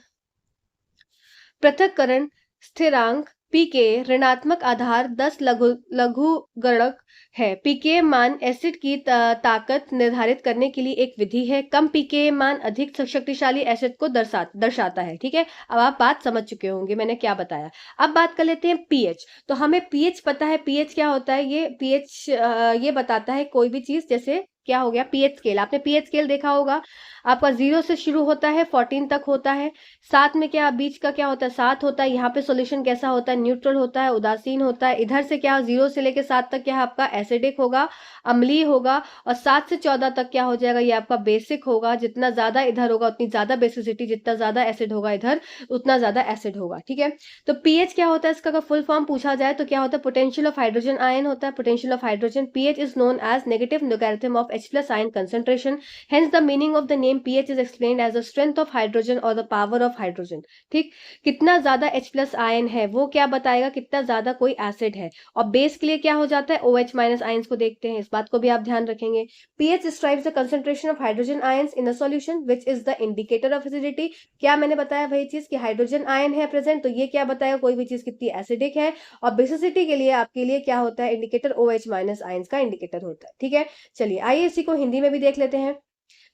पृथक्करण स्थिरांक पीके ऋणात्मक आधार 10 लघुगणक है। पीके मान एसिड की ताकत निर्धारित करने के लिए एक विधि है। कम पीके मान अधिक शक्तिशाली एसिड को दर्शाता है। ठीक है, अब आप बात समझ चुके होंगे मैंने क्या बताया। अब बात कर लेते हैं पीएच। तो हमें पीएच पता है, पीएच क्या होता है? ये पीएच ये बताता है कोई भी चीज, जैसे क्या हो गया? पीएच स्केल, आपने पीएच स्केल देखा होगा, आपका 0 से शुरू होता है 14 तक होता है। साथ में क्या बीच का क्या होता है? 7 होता है। यहाँ पे सॉल्यूशन कैसा होता है? न्यूट्रल होता है, उदासीन होता है। इधर से क्या 0 से लेके 7 तक क्या आपका एसिडिक होगा, अम्लीय होगा। और 7 से 14 तक क्या हो जाएगा? ये आपका बेसिक होगा। जितना ज्यादा इधर होगा उतनी ज्यादा बेसिसिटी, जितना ज्यादा एसिड होगा इधर उतना ज्यादा एसिड होगा। ठीक है, तो पीएच क्या होता है? इसका अगर फुल फॉर्म पूछा जाए तो क्या होता है? पोटेंशियल ऑफ हाइड्रोजन आयन होता है, potential of hydrogen. PH is known as negative logarithm of H+ ion concentration. Hence the meaning of the name pH is explained as the strength of hydrogen or the power of hydrogen। ठीक, कितना ज्यादा H+ ion है वो क्या बताएगा? कितना ज्यादा कोई एसिड है। और बेस के लिए क्या हो जाता है? OH- आयन्स को देखते हैं, इस बात को भी आप ध्यान रखेंगे। pH describes the concentration of hydrogen ions in a solution which is the indicator of acidity। क्या मैंने बताया? वही चीज कि हाइड्रोजन आयन है प्रेजेंट, तो ये क्या बताएगा? कोई भी चीज कितनी एसिडिक है। और बेसिसिटी के लिए आपके लिए क्या होता है? इंडिकेटर OH- आयन्स का इंडिकेटर होता है। ठीक है, चलिए आइए इसी को हिंदी में भी देख लेते हैं।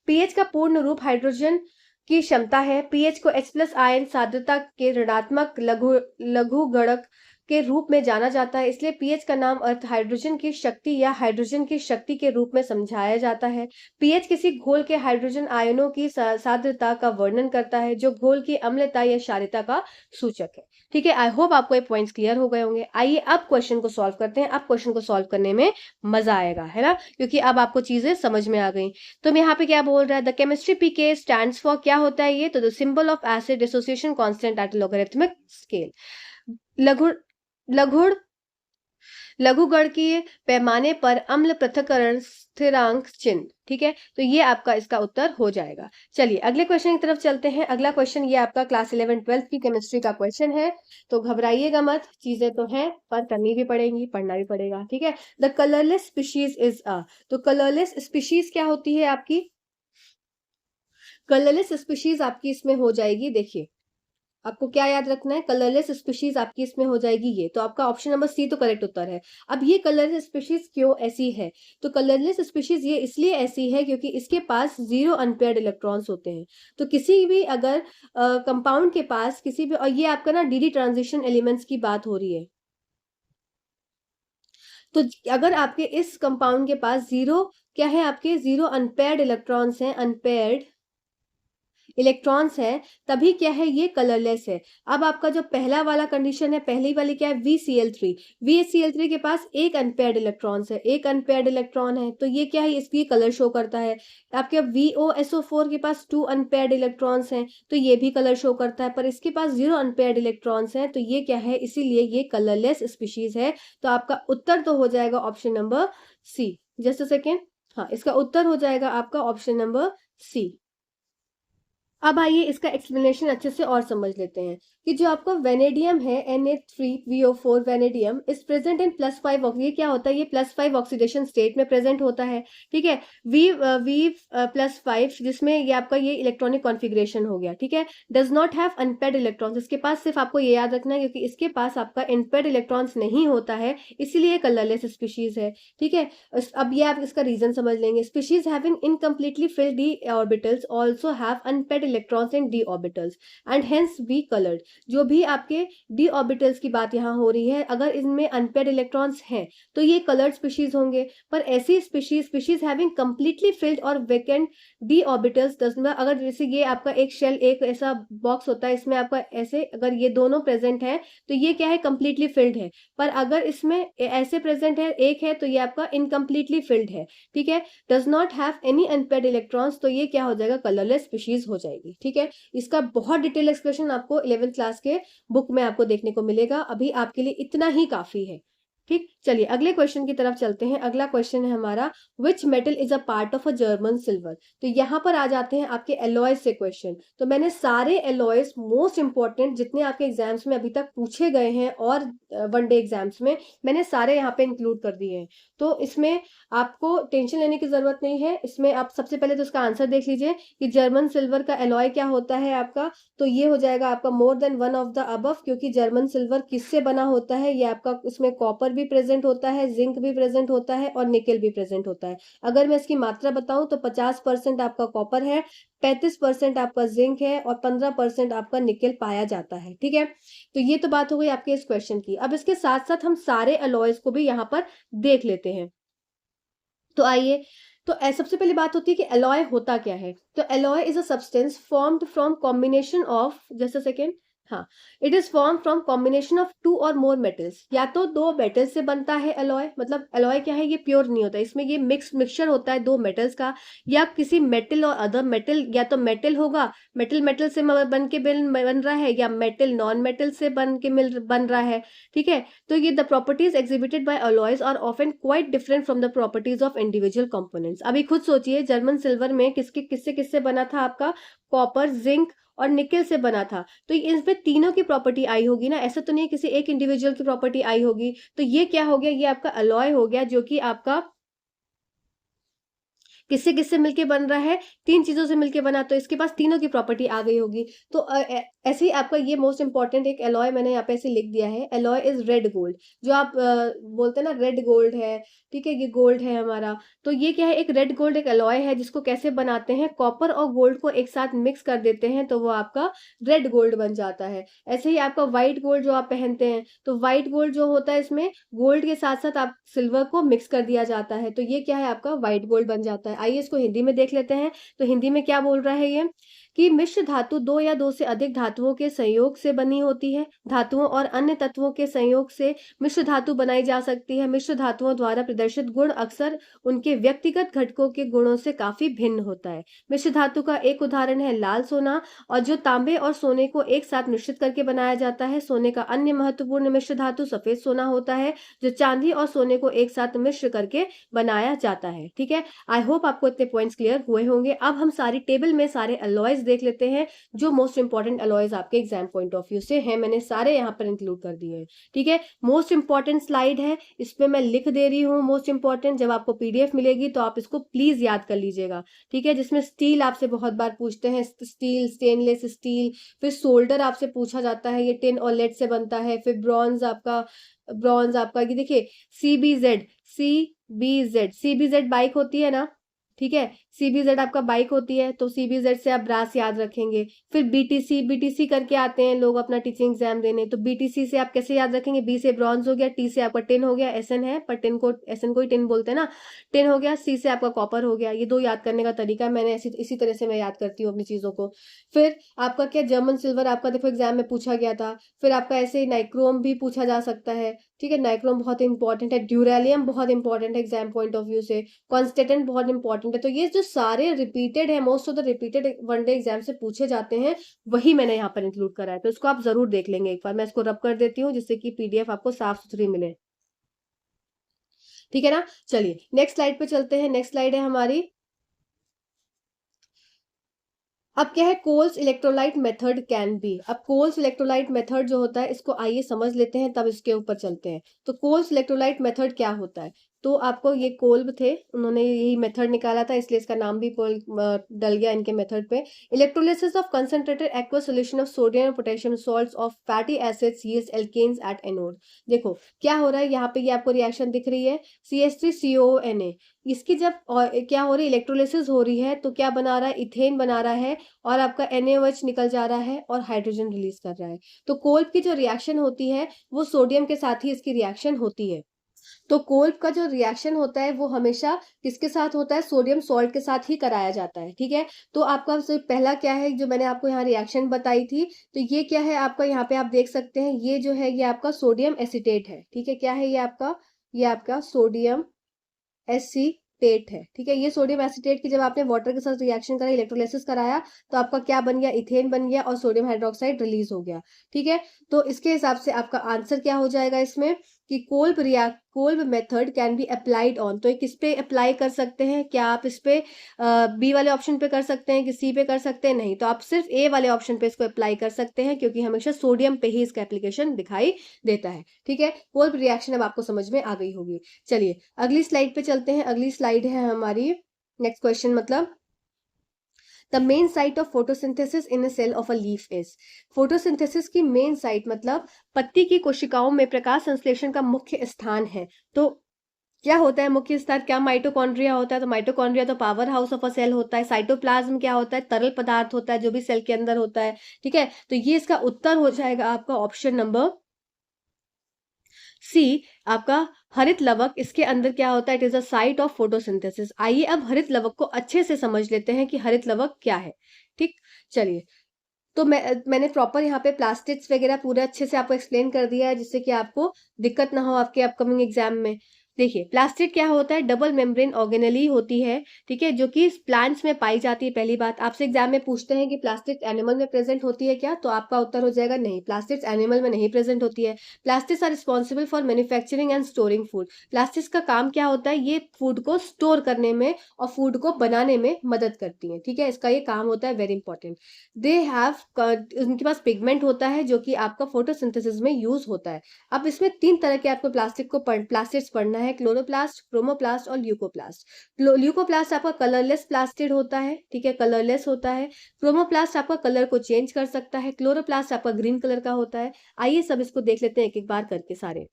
पीएच का पूर्ण रूप हाइड्रोजन की क्षमता है। पीएच को H+ आयन सांद्रता के ऋणात्मक लघुगणक के रूप में जाना जाता है, इसलिए पीएच का नाम अर्थ हाइड्रोजन की शक्ति या हाइड्रोजन की शक्ति के रूप में समझाया जाता है। पीएच किसी घोल के हाइड्रोजन आयनों की सांद्रता का वर्णन करता है, जो घोल की अम्लता या क्षारीयता का सूचक है। ठीक है, आई होप आपको ये पॉइंट्स क्लियर हो गए होंगे। आइए अब क्वेश्चन को सॉल्व करते हैं। अब क्वेश्चन को सॉल्व करने में मजा आएगा, है ना, क्योंकि अब आपको चीजें समझ में आ गई। तो यहाँ पे क्या बोल रहा है? The chemistry pK stands for, क्या होता है ये? तो the symbol of acid dissociation constant at logarithmic scale. लघु लघुड़ लघुगणकीय पैमाने पर अम्ल पृथक्करण स्थिरांक चिन्ह, ठीक है, तो ये आपका इसका उत्तर हो जाएगा। चलिए अगले क्वेश्चन की तरफ चलते हैं। अगला क्वेश्चन ये आपका क्लास 11-12 की केमिस्ट्री का क्वेश्चन है, तो घबराइएगा मत, चीजें तो हैं पर करनी भी पड़ेंगी, पढ़ना भी पड़ेगा, ठीक है। The colourless species is a, तो कलरलेस स्पीशीज क्या होती है आपकी? कलरलेस स्पीशीज आपकी इसमें हो जाएगी, देखिए आपको क्या याद रखना है, कलरलेस स्पीशीज आपकी इसमें हो जाएगी ये, तो आपका ऑप्शन नंबर सी तो करेक्ट उत्तर है। अब ये कलरलेस स्पीशीज क्यों ऐसी है, तो कलरलेस स्पीशीज ये इसलिए ऐसी है क्योंकि इसके पास 0 अनपेयर्ड इलेक्ट्रॉन्स होते हैं। तो किसी भी अगर कंपाउंड के पास किसी भी, और ये आपका ना डी ट्रांजिशन एलिमेंट्स की बात हो रही है, तो अगर आपके इस कंपाउंड के पास 0 क्या है, आपके 0 अनपेयर्ड इलेक्ट्रॉन्स हैं, अनपेयर्ड इलेक्ट्रॉन्स है, तभी क्या है ये कलरलेस है। अब आपका जो पहला वाला कंडीशन है, पहली वाली क्या है, VCl3, VCl3 के पास एक अनपेयर्ड इलेक्ट्रॉन्स है, एक अनपेयर्ड इलेक्ट्रॉन है, तो ये क्या है, इसकी कलर शो करता है। आपके VOSO4 के पास 2 अनपेयर्ड इलेक्ट्रॉन्स हैं, तो ये भी कलर शो करता है, पर इसके पास 0 अनपेयर्ड इलेक्ट्रॉन्स हैं, तो ये क्या है, इसीलिए ये कलरलेस स्पीशीज है। तो आपका उत्तर तो हो जाएगा option number C. Just a second, हाँ इसका उत्तर हो जाएगा आपका ऑप्शन नंबर सी। अब आइए इसका एक्सप्लेनेशन अच्छे से और समझ लेते हैं कि जो आपका वेनेडियम है Na3VO4 vanadium is present in +5, ये क्या होता है, ये +5 ऑक्सीडेशन स्टेट में प्रेजेंट होता है, ठीक है। V+5 जिसमें ये आपका ये इलेक्ट्रॉनिक कॉन्फ़िगरेशन हो गया, ठीक है। Does not have unpaired electrons, इसके पास सिर्फ आपको ये याद रखना है क्योंकि इसके पास आपका अनपेयर्ड इलेक्ट्रॉन्स नहीं होता है, इसीलिए कलरलेस स्पीशीज है, ठीक है। अब ये आप इसका रीजन समझ लेंगे। Species having incompletely field D orbitals also have unpaired electrons in D orbitals and hence be coloured. जो भी आपके डी ऑर्बिटल्स की बात यहाँ हो रही है, अगर इनमें अनपेयर्ड इलेक्ट्रॉन्स हैं तो ये कलर्ड स्पीशीज होंगे। पर ऐसी स्पीशीज हैविंग कंप्लीटली फिल्ड और वेकेंट डी ऑर्बिटल्स, अगर जैसे ये आपका एक शेल, एक ऐसा बॉक्स होता है, इसमें आपका ऐसे अगर ये दोनों प्रेजेंट है तो ये क्या है, कंप्लीटली फिल्ड है। पर अगर इसमें ऐसे प्रेजेंट है, एक है, तो ये आपका इनकम्प्लीटली फिल्ड है, ठीक है। Does not have any unpaired electrons, तो ये क्या हो जाएगा, कलरलेस स्पीशीज हो जाएगी, ठीक है। इसका बहुत डिटेल एक्सप्लेनेशन आपको 11th क्लास के बुक में आपको देखने को मिलेगा, अभी आपके लिए इतना ही काफी है, ठीक। चलिए अगले क्वेश्चन की तरफ चलते हैं। अगला क्वेश्चन है हमारा, which metal is a part of a German silver. तो यहाँ पर आ जाते हैं आपके एलॉयज से क्वेश्चन। तो मैंने सारे एलॉयज मोस्ट इंपॉर्टेंट जितने आपके एग्जाम्स में अभी तक पूछे गए हैं और वन डे एग्जाम्स में, मैंने सारे यहाँ पे इंक्लूड कर दिए हैं, तो इसमें आपको टेंशन लेने की जरूरत नहीं है। इसमें आप सबसे पहले तो इसका आंसर देख लीजिए कि जर्मन सिल्वर का एलॉय क्या होता है आपका, तो ये हो जाएगा आपका मोर than one of the above, क्योंकि जर्मन सिल्वर किससे बना होता है, ये आपका इसमें कॉपर भी प्रेजेंट होता है, जिंक भी प्रेजेंट होता है और निकेल भी प्रेजेंट होता है। अगर मैं इसकी मात्रा बताऊं तो 50% आपका कॉपर है, 35% आपका जिंक है और 15% आपका निकेल पाया जाता है, ठीक है। तो ये तो बात हो गई आपके इस क्वेश्चन की। अब इसके साथ साथ हम सारे अलॉयज को भी यहाँ पर देख लेते हैं। तो आइए, तो सबसे पहली बात होती है कि एलॉय होता क्या है। तो alloy is a substance formed from combination of, just a second, हाँ, it is form from combination of 2 or more metals, या तो 2 मेटल्स से बनता है एलॉय, मतलब एलॉय क्या है, ये प्योर नहीं होता, इसमें ये मिक्सचर होता है 2 मेटल्स का, या किसी मेटल और अदर मेटल, या तो मेटल होगा, मेटल मेटल से बन के बन रहा है, या मेटल नॉन मेटल से बन रहा है, ठीक है। तो ये the properties exhibited by alloys are often quite different from the properties of individual components. अभी खुद सोचिए, जर्मन सिल्वर में किससे किससे बना था आपका, कॉपर, जिंक और निकेल से बना था, तो इसमें तीनों की प्रॉपर्टी आई होगी ना, ऐसा तो नहीं किसी एक इंडिविजुअल की प्रॉपर्टी आई होगी। तो ये क्या हो गया, ये आपका अलॉय हो गया, जो कि आपका किससे किससे मिलके बन रहा है, 3 चीजों से मिलके बना, तो इसके पास तीनों की प्रॉपर्टी आ गई होगी। तो ऐसे ही आपका ये मोस्ट इंपॉर्टेंट एक एलॉय मैंने यहाँ पे ऐसे लिख दिया है, एलॉय इज रेड गोल्ड, जो आप बोलते हैं ना रेड गोल्ड है, ठीक है, ये गोल्ड है हमारा। तो ये क्या है, एक रेड गोल्ड एक एलॉय है, जिसको कैसे बनाते हैं, कॉपर और गोल्ड को एक साथ मिक्स कर देते हैं, तो वो आपका रेड गोल्ड बन जाता है। ऐसे ही आपका व्हाइट गोल्ड जो आप पहनते हैं, तो व्हाइट गोल्ड जो होता है, इसमें गोल्ड के साथ साथ आप सिल्वर को मिक्स कर दिया जाता है, तो ये क्या है, आपका व्हाइट गोल्ड बन जाता है। आइए इसको हिंदी में देख लेते हैं, तो हिंदी में क्या बोल रहा है ये, कि मिश्र धातु दो या दो से अधिक धातुओं के संयोग से बनी होती है। धातुओं और अन्य तत्वों के संयोग से मिश्र धातु बनाई जा सकती है। मिश्र धातुओं द्वारा प्रदर्शित गुण अक्सर उनके व्यक्तिगत घटकों के गुणों से काफी भिन्न होता है। मिश्र धातु का एक उदाहरण है लाल सोना, और जो तांबे और सोने को एक साथ मिश्रित करके बनाया जाता है। सोने का अन्य महत्वपूर्ण मिश्र धातु सफेद सोना होता है, जो चांदी और सोने को एक साथ मिश्र करके बनाया जाता है। ठीक है, आई होप आपको इतने पॉइंट्स क्लियर हुए होंगे। अब हम सारी टेबल में सारे अलॉयज देख लेते हैं, जो मोस्ट इंपॉर्टेंट अलॉयज आपके एग्जाम पॉइंट ऑफ व्यू से हैं। मैंने सारे यहाँ पर इंक्लूड कर दिए हैं। ठीक है, मोस्ट इंपॉर्टेंट स्लाइड है, इसमें मैं लिख दे रही हूँ मोस्ट इंपॉर्टेंट। जब आपको पीडीएफ मिलेगी तो आप इसको प्लीज याद कर लीजिएगा। ठीक है, जिसमें स्टील आपसे बहुत बार पूछते हैं, स्टील, स्टेनलेस स्टील। फिर सोल्डर आपसे पूछा जाता है, ये टिन और लेड से बनता है। फिर ब्रॉन्ज आपका ये देखिए सीबीजेड बाइक होती है ना। ठीक है, सीबीजेड आपका बाइक होती है, तो सीबीजेड से आप ब्रास याद रखेंगे। फिर बीटीसी करके आते हैं लोग अपना टीचिंग एग्जाम देने, तो बीटीसी से आप कैसे याद रखेंगे? बी से ब्रॉन्ज हो गया, टी से आपका टिन हो गया, एसएन है पर एसएन को ही टिन बोलते हैं ना, टिन हो गया। सी से आपका कॉपर हो गया। ये दो याद करने का तरीका मैंने इसी तरह से मैं याद करती हूँ अपनी चीजों को। फिर आपका क्या, जर्मन सिल्वर आपका देखो एग्जाम में पूछा गया था। फिर आपका ऐसे नाइक्रोम भी पूछा जा सकता है। ठीक है, नाइक्रोम बहुत इंपॉर्टेंट है। ड्यूरेलियम बहुत इंपॉर्टेंट है एग्जाम पॉइंट ऑफ व्यू से। कॉन्स्टेंटेंट बहुत इंपॉर्टेंट है। तो ये जो सारे रिपीटेड है, most of the repeated one day exam से पूछे जाते हैं, वही मैंने यहाँ पर इंक्लूड करा है। तो इसको आप जरूर देख लेंगे एक बार। मैं इसको रब कर देती हूँ जिससे कि पीडीएफ आपको साफ सुथरी मिले। ठीक है ना, चलिए नेक्स्ट स्लाइड पे चलते हैं। नेक्स्ट स्लाइड है हमारी, अब क्या है, Coles electrolyte method can be. अब कोल्स इलेक्ट्रोलाइट मेथड जो होता है, इसको आइए समझ लेते हैं, तब इसके ऊपर चलते हैं। तो कोल्स इलेक्ट्रोलाइट मेथड क्या होता है? तो आपको ये कोल्ब थे, उन्होंने यही मेथड निकाला था, इसलिए इसका नाम भी डल गया इनके मेथड पे। Electrolysis of concentrated aqueous solution of sodium or potassium salts of fatty acids yields alkenes at anode. देखो क्या हो रहा है यहाँ पे, ये आपको रिएक्शन दिख रही है, CH3COONA। इसकी जब क्या हो रही है, इलेक्ट्रोलिसिस हो रही है, तो क्या बना रहा है, इथेन बना रहा है, और आपका NaOH निकल जा रहा है और हाइड्रोजन रिलीज कर रहा है। तो कोल्ब की जो रिएक्शन होती है वो सोडियम के साथ ही इसकी रिएक्शन होती है। तो कोल्ब का जो रिएक्शन होता है वो हमेशा किसके साथ होता है? सोडियम सॉल्ट के साथ ही कराया जाता है। ठीक है, तो आपका सबसे पहला क्या है, जो मैंने आपको यहाँ रिएक्शन बताई थी, तो ये क्या है आपका, यहाँ पे आप देख सकते हैं, ये जो है ये आपका सोडियम एसीटेट है। ठीक है, क्या है ये आपका सोडियम एसीटेट है। ठीक है, ये सोडियम एसीटेट की जब आपने वाटर के साथ रिएक्शन करा, इलेक्ट्रोलिसिस कराया, तो आपका क्या बन गया, इथेन बन गया और सोडियम हाइड्रोक्साइड रिलीज हो गया। ठीक है, तो इसके हिसाब से आपका आंसर क्या हो जाएगा इसमें, कि Kolb method can be applied on. तो किस पे अप्लाई कर सकते हैं? क्या आप इस पे बी वाले ऑप्शन पे कर सकते हैं कि सी पे कर सकते हैं? नहीं, तो आप सिर्फ ए वाले ऑप्शन पे इसको अप्लाई कर सकते हैं, क्योंकि हमेशा सोडियम पे ही इसका एप्लीकेशन दिखाई देता है। ठीक है, कोल्ब रिएक्शन अब आपको समझ में आ गई होगी। चलिए अगली स्लाइड पे चलते हैं। अगली स्लाइड है हमारी नेक्स्ट क्वेश्चन, मतलब the main site of photosynthesis in a cell of a leaf is. Photosynthesis की मेन साइट मतलब पत्ती की कोशिकाओं में प्रकाश संश्लेषण का मुख्य स्थान है। तो क्या होता है मुख्य स्थान? क्या माइटोकॉन्ड्रिया होता है? तो माइटोकॉन्ड्रिया तो power house of a cell होता है। साइटोप्लाज्म क्या होता है? तरल पदार्थ होता है जो भी सेल के अंदर होता है। ठीक है, तो ये इसका उत्तर हो जाएगा आपका ऑप्शन नंबर सी, आपका हरित लवक। इसके अंदर क्या होता है? It is a site of photosynthesis. आइए अब हरित लवक को अच्छे से समझ लेते हैं कि हरित लवक क्या है। ठीक, चलिए, तो मैंने प्रॉपर यहाँ पे प्लास्टिक्स वगैरह पूरा अच्छे से आपको एक्सप्लेन कर दिया है, जिससे कि आपको दिक्कत ना हो आपके अपकमिंग एग्जाम में। देखिए प्लास्टिक क्या होता है? डबल मेम्ब्रेन ऑर्गेनेली होती है। ठीक है, जो कि प्लांट्स में पाई जाती है। पहली बात, आपसे एग्जाम में पूछते हैं कि प्लास्टिक एनिमल में प्रेजेंट होती है क्या, तो आपका उत्तर हो जाएगा नहीं, प्लास्टिक्स एनिमल में नहीं प्रेजेंट होती है। Plastids are responsible for manufacturing and storing food. Plastids का काम क्या होता है? ये फूड को स्टोर करने में और फूड को बनाने में मदद करती है। ठीक है, इसका ये काम होता है, वेरी इंपॉर्टेंट। दे हैव, उनके पास पिगमेंट होता है जो कि आपका फोटोसिंथेसिस में यूज होता है। अब इसमें तीन तरह के आपको प्लास्टिक्स पढ़ना है, क्लोरोप्लास्ट, क्रोमोप्लास्ट और ल्यूकोप्लास्ट। ल्यूकोप्लास्ट आपका कलरलेस प्लास्टिड होता है। ठीक है, कलरलेस होता है। क्रोमोप्लास्ट आपका कलर को चेंज कर सकता है। क्लोरोप्लास्ट आपका ग्रीन कलर का होता है। आइए सब इसको देख लेते हैं एक एक बार करके सारे।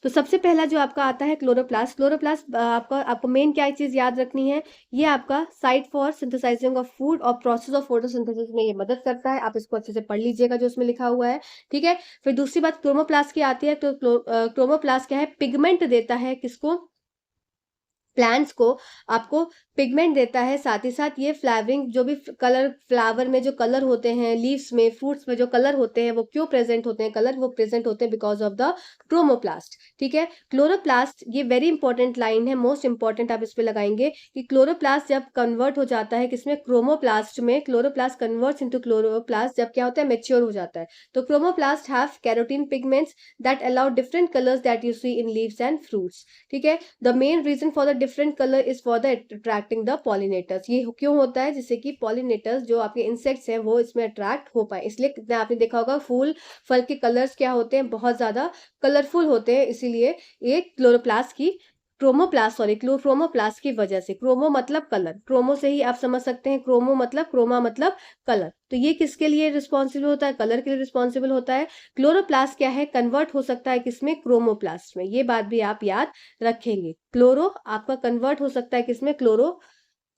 तो सबसे पहला जो आपका आता है क्लोरोप्लास्ट। क्लोरोप्लास्ट आपको मेन क्या चीज याद रखनी है, ये आपका site for synthesising of food और प्रोसेस ऑफ फोटोसिंथेसिस में ये मदद करता है। आप इसको अच्छे से पढ़ लीजिएगा जो इसमें लिखा हुआ है। ठीक है, फिर दूसरी बात क्रोमोप्लास्ट की आती है। तो क्रोमोप्लास्ट क्या है? पिगमेंट देता है किसको? प्लांट्स को। आपको पिगमेंट देता है, साथ ही साथ ये फ्लावरिंग जो भी कलर, फ्लावर में जो कलर होते हैं, लीव्स में, फ्रूट्स में जो कलर होते हैं, वो क्यों प्रेजेंट होते हैं कलर, वो प्रेजेंट होते हैं बिकॉज ऑफ द क्रोमोप्लास्ट। ठीक है, क्लोरोप्लास्ट, ये वेरी इंपॉर्टेंट लाइन है, मोस्ट इंपॉर्टेंट आप इस पे लगाएंगे कि क्लोरोप्लास्ट जब कन्वर्ट हो जाता है किसमें, क्रोमोप्लास्ट में, क्लोरोप्लास्ट कन्वर्ट्स इनटू क्लोरोप्लास्ट जब क्या होता है, मेच्योर हो जाता है। तो chromoplast have carotene pigments that allow different colours that you see in leaves and fruits. ठीक है, the main reason for the different colour is for the attracting the pollinators. ये क्यों होता है, जिससे कि पॉलिनेटर्स जो आपके इंसेक्ट्स हैं वो इसमें अट्रैक्ट हो पाए, इसलिए आपने देखा होगा फूल फल के कलर्स क्या होते हैं, बहुत ज्यादा कलरफुल होते हैं, इसीलिए ये क्लोरोप्लास्ट की क्रोमोप्लास्ट, सॉरी क्रोमोप्लास्ट की वजह से, क्रोमो मतलब कलर, क्रोमो से ही आप समझ सकते हैं, क्रोमो मतलब, क्रोमा मतलब कलर, तो ये किसके लिए रिस्पॉन्सिबल होता है, कलर के लिए रिस्पॉन्सिबल होता है। क्लोरोप्लास्ट क्या है, कन्वर्ट हो सकता है किसमें, क्रोमोप्लास्ट में, ये बात भी आप याद रखेंगे। क्लोरो आपका कन्वर्ट हो सकता है किसमें, क्लोरो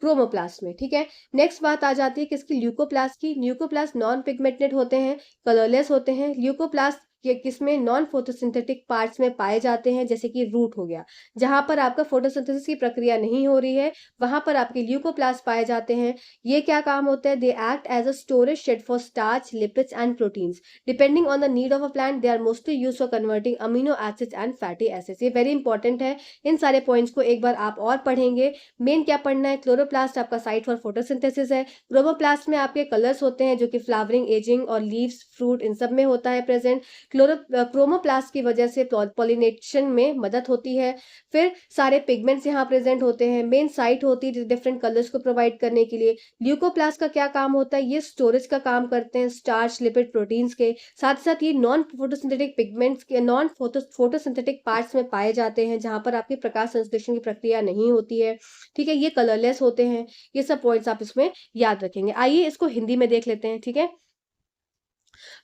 क्रोमोप्लास्ट में। ठीक है, नेक्स्ट बात आ जाती है किसकी, ल्यूकोप्लास्ट की। ल्यूकोप्लास्ट नॉन पिगमेंटेड होते हैं, कलरलेस होते हैं। ल्यूकोप्लास्ट ये किसमें, नॉन फोटोसिंथेटिक पार्ट्स में पाए जाते हैं, जैसे कि रूट हो गया, जहां पर आपका फोटोसिंथेसिस की प्रक्रिया नहीं हो रही है वहां पर आपके ल्यूकोप्लास्ट पाए जाते हैं। ये क्या काम होता है, they act as a storage shed for starch, lipids and proteins depending on the need of a plant, they are mostly use for converting amino acids and fatty acids. ये वेरी इंपॉर्टेंट है, इन सारे points को एक बार आप और पढ़ेंगे। Main क्या पढ़ना है, क्लोरोप्लास्ट आपका साइट फॉर फोटोसिंथेसिस है। क्रोमोप्लास्ट में आपके कलर्स होते हैं जो कि फ्लावरिंग, एजिंग और लीव्स, फ्रूट, इन सब में होता है प्रेजेंट। क्रोमोप्लास्ट की वजह से पॉलिनेशन में मदद होती है। फिर सारे पिगमेंट्स यहाँ प्रेजेंट होते हैं, मेन साइट होती है डिफरेंट कलर्स को प्रोवाइड करने के लिए। ल्यूकोप्लास्ट का क्या काम होता है, ये स्टोरेज का काम करते हैं स्टार्च, लिपिड, प्रोटीन्स के। साथ साथ ये नॉन फोटोसिंथेटिक पिगमेंट्स के, नॉन फोटोसिंथेटिक पार्ट्स में पाए जाते हैं जहां पर आपकी प्रकाश संश्लेषण की प्रक्रिया नहीं होती है। ठीक है, ये कलरलेस होते हैं। ये सब पॉइंट्स आप इसमें याद रखेंगे। आइए इसको हिंदी में देख लेते हैं। ठीक है,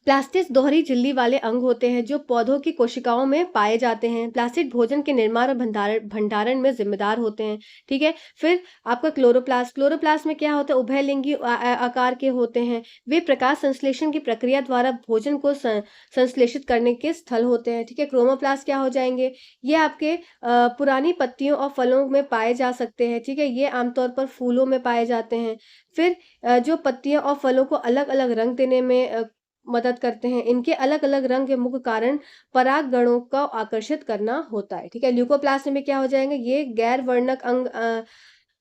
प्लास्टिड दोहरी झिल्ली वाले अंग होते हैं जो पौधों की कोशिकाओं में पाए जाते हैं। प्लास्टिड भोजन के निर्माण और भंडारण में जिम्मेदार होते हैं। ठीक है, फिर आपका क्लोरोप्लास्ट, क्लोरोप्लास्ट में क्या होता है, उभयलिंगी आकार के होते हैं। वे प्रकाश संश्लेषण की प्रक्रिया द्वारा भोजन को संश्लेषित करने के स्थल होते हैं। ठीक है, क्रोमोप्लास्ट क्या हो जाएंगे, ये आपके पुरानी पत्तियों और फलों में पाए जा सकते हैं। ठीक है, ये आमतौर पर फूलों में पाए जाते हैं। फिर जो पत्तियां और फलों को अलग अलग रंग देने में मदद करते हैं। इनके अलग अलग रंग के मुख्य कारण परागणों को आकर्षित करना होता है। ठीक है, ल्यूकोप्लास्ट में क्या हो जाएंगे, ये गैर वर्णक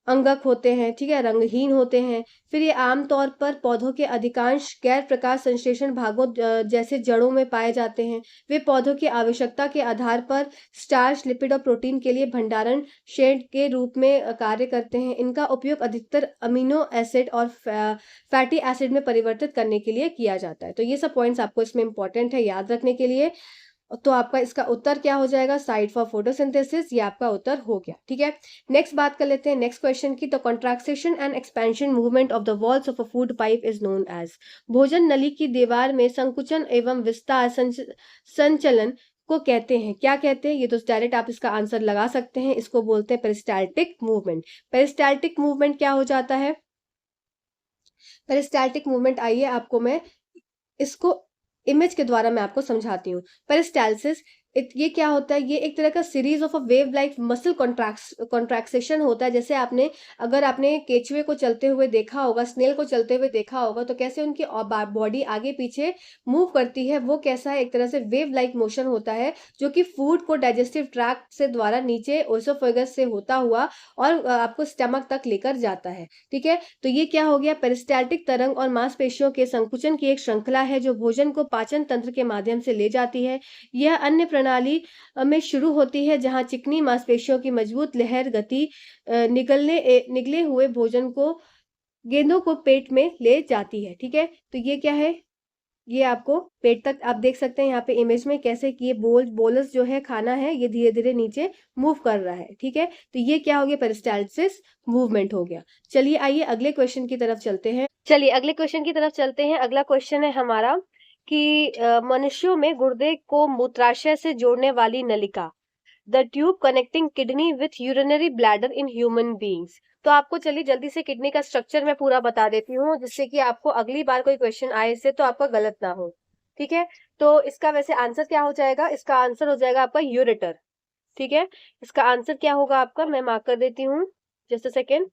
अंगक होते हैं। ठीक है, रंगहीन होते हैं। फिर ये आमतौर पर पौधों के अधिकांश गैर प्रकाश संश्लेषण भागों जैसे जड़ों में पाए जाते हैं। वे पौधों की आवश्यकता के आधार पर स्टार्च, लिपिड और प्रोटीन के लिए भंडारण शेड के रूप में कार्य करते हैं। इनका उपयोग अधिकतर अमीनो एसिड और फैटी एसिड में परिवर्तित करने के लिए किया जाता है। तो ये सब पॉइंट्स आपको इसमें इंपॉर्टेंट है याद रखने के लिए। तो आपका इसका उत्तर क्या हो जाएगा, साइट फॉर फोटोसिंथेसिस, ये आपका उत्तर हो गया। ठीक है, नेक्स्ट बात कर लेते हैं नेक्स्ट क्वेश्चन की। तो contraction and expansion movement of the walls of a food pipe is known as. भोजन नली की दीवार में संकुचन एवं विस्तार संचलन को कहते हैं, क्या कहते हैं, ये तो डायरेक्ट आप इसका आंसर लगा सकते हैं, इसको बोलते हैं पेरिस्टाल्टिक मूवमेंट। पेरिस्टाल्टिक मूवमेंट क्या हो जाता है, पेरिस्टाल्टिक मूवमेंट, आइए आपको मैं इसको इमेज के द्वारा मैं आपको समझाती हूँ। पेरिस्टाल्सिस, ये क्या होता है, ये एक तरह का series of a wave like muscle contraction होता है। जैसे आपने, अगर आपने केचुए को चलते हुए देखा होगा, स्नेल को चलते हुए देखा होगा, तो कैसे उनकी बॉडी आगे पीछे मूव करती है, वो कैसा है, एक तरह से वेव लाइक मोशन होता है जो कि फूड को डाइजेस्टिव ट्रैक्ट से द्वारा नीचे ओसोफेगस से होता हुआ और आपको स्टमक तक लेकर जाता है। ठीक है, तो ये क्या हो गया, पेरिस्टाल्टिक तरंग और मांसपेशियों के संकुचन की एक श्रृंखला है जो भोजन को पाचन तंत्र के माध्यम से ले जाती है। यह अन्य प्रणाली में शुरू होती है जहां चिकनी मांसपेशियों की मजबूत लहर गति निगले हुए भोजन को गेंदों को पेट में ले जाती है। ठीक है, तो ये क्या है, ये आपको पेट तक आप देख सकते हैं यहाँ पे इमेज में कैसे कि ये बोलस जो है खाना है, ये धीरे धीरे नीचे मूव कर रहा है। ठीक है, तो ये क्या हो गया, पेरिस्टाल्सिस मूवमेंट हो गया। चलिए आइए अगले क्वेश्चन की तरफ चलते हैं। अगला क्वेश्चन है हमारा कि मनुष्यों में गुर्दे को मूत्राशय से जोड़ने वाली नलिका, the tube connecting kidney with urinary bladder in human beings. तो आपको चलिए जल्दी से किडनी का स्ट्रक्चर मैं पूरा बता देती हूँ, जिससे कि आपको अगली बार कोई क्वेश्चन आए इससे तो आपका गलत ना हो। ठीक है, तो इसका वैसे आंसर क्या हो जाएगा, इसका आंसर हो जाएगा आपका यूरेटर। ठीक है, इसका आंसर क्या होगा आपका, मैं मार्क कर देती हूँ, जस्ट अ सेकेंड।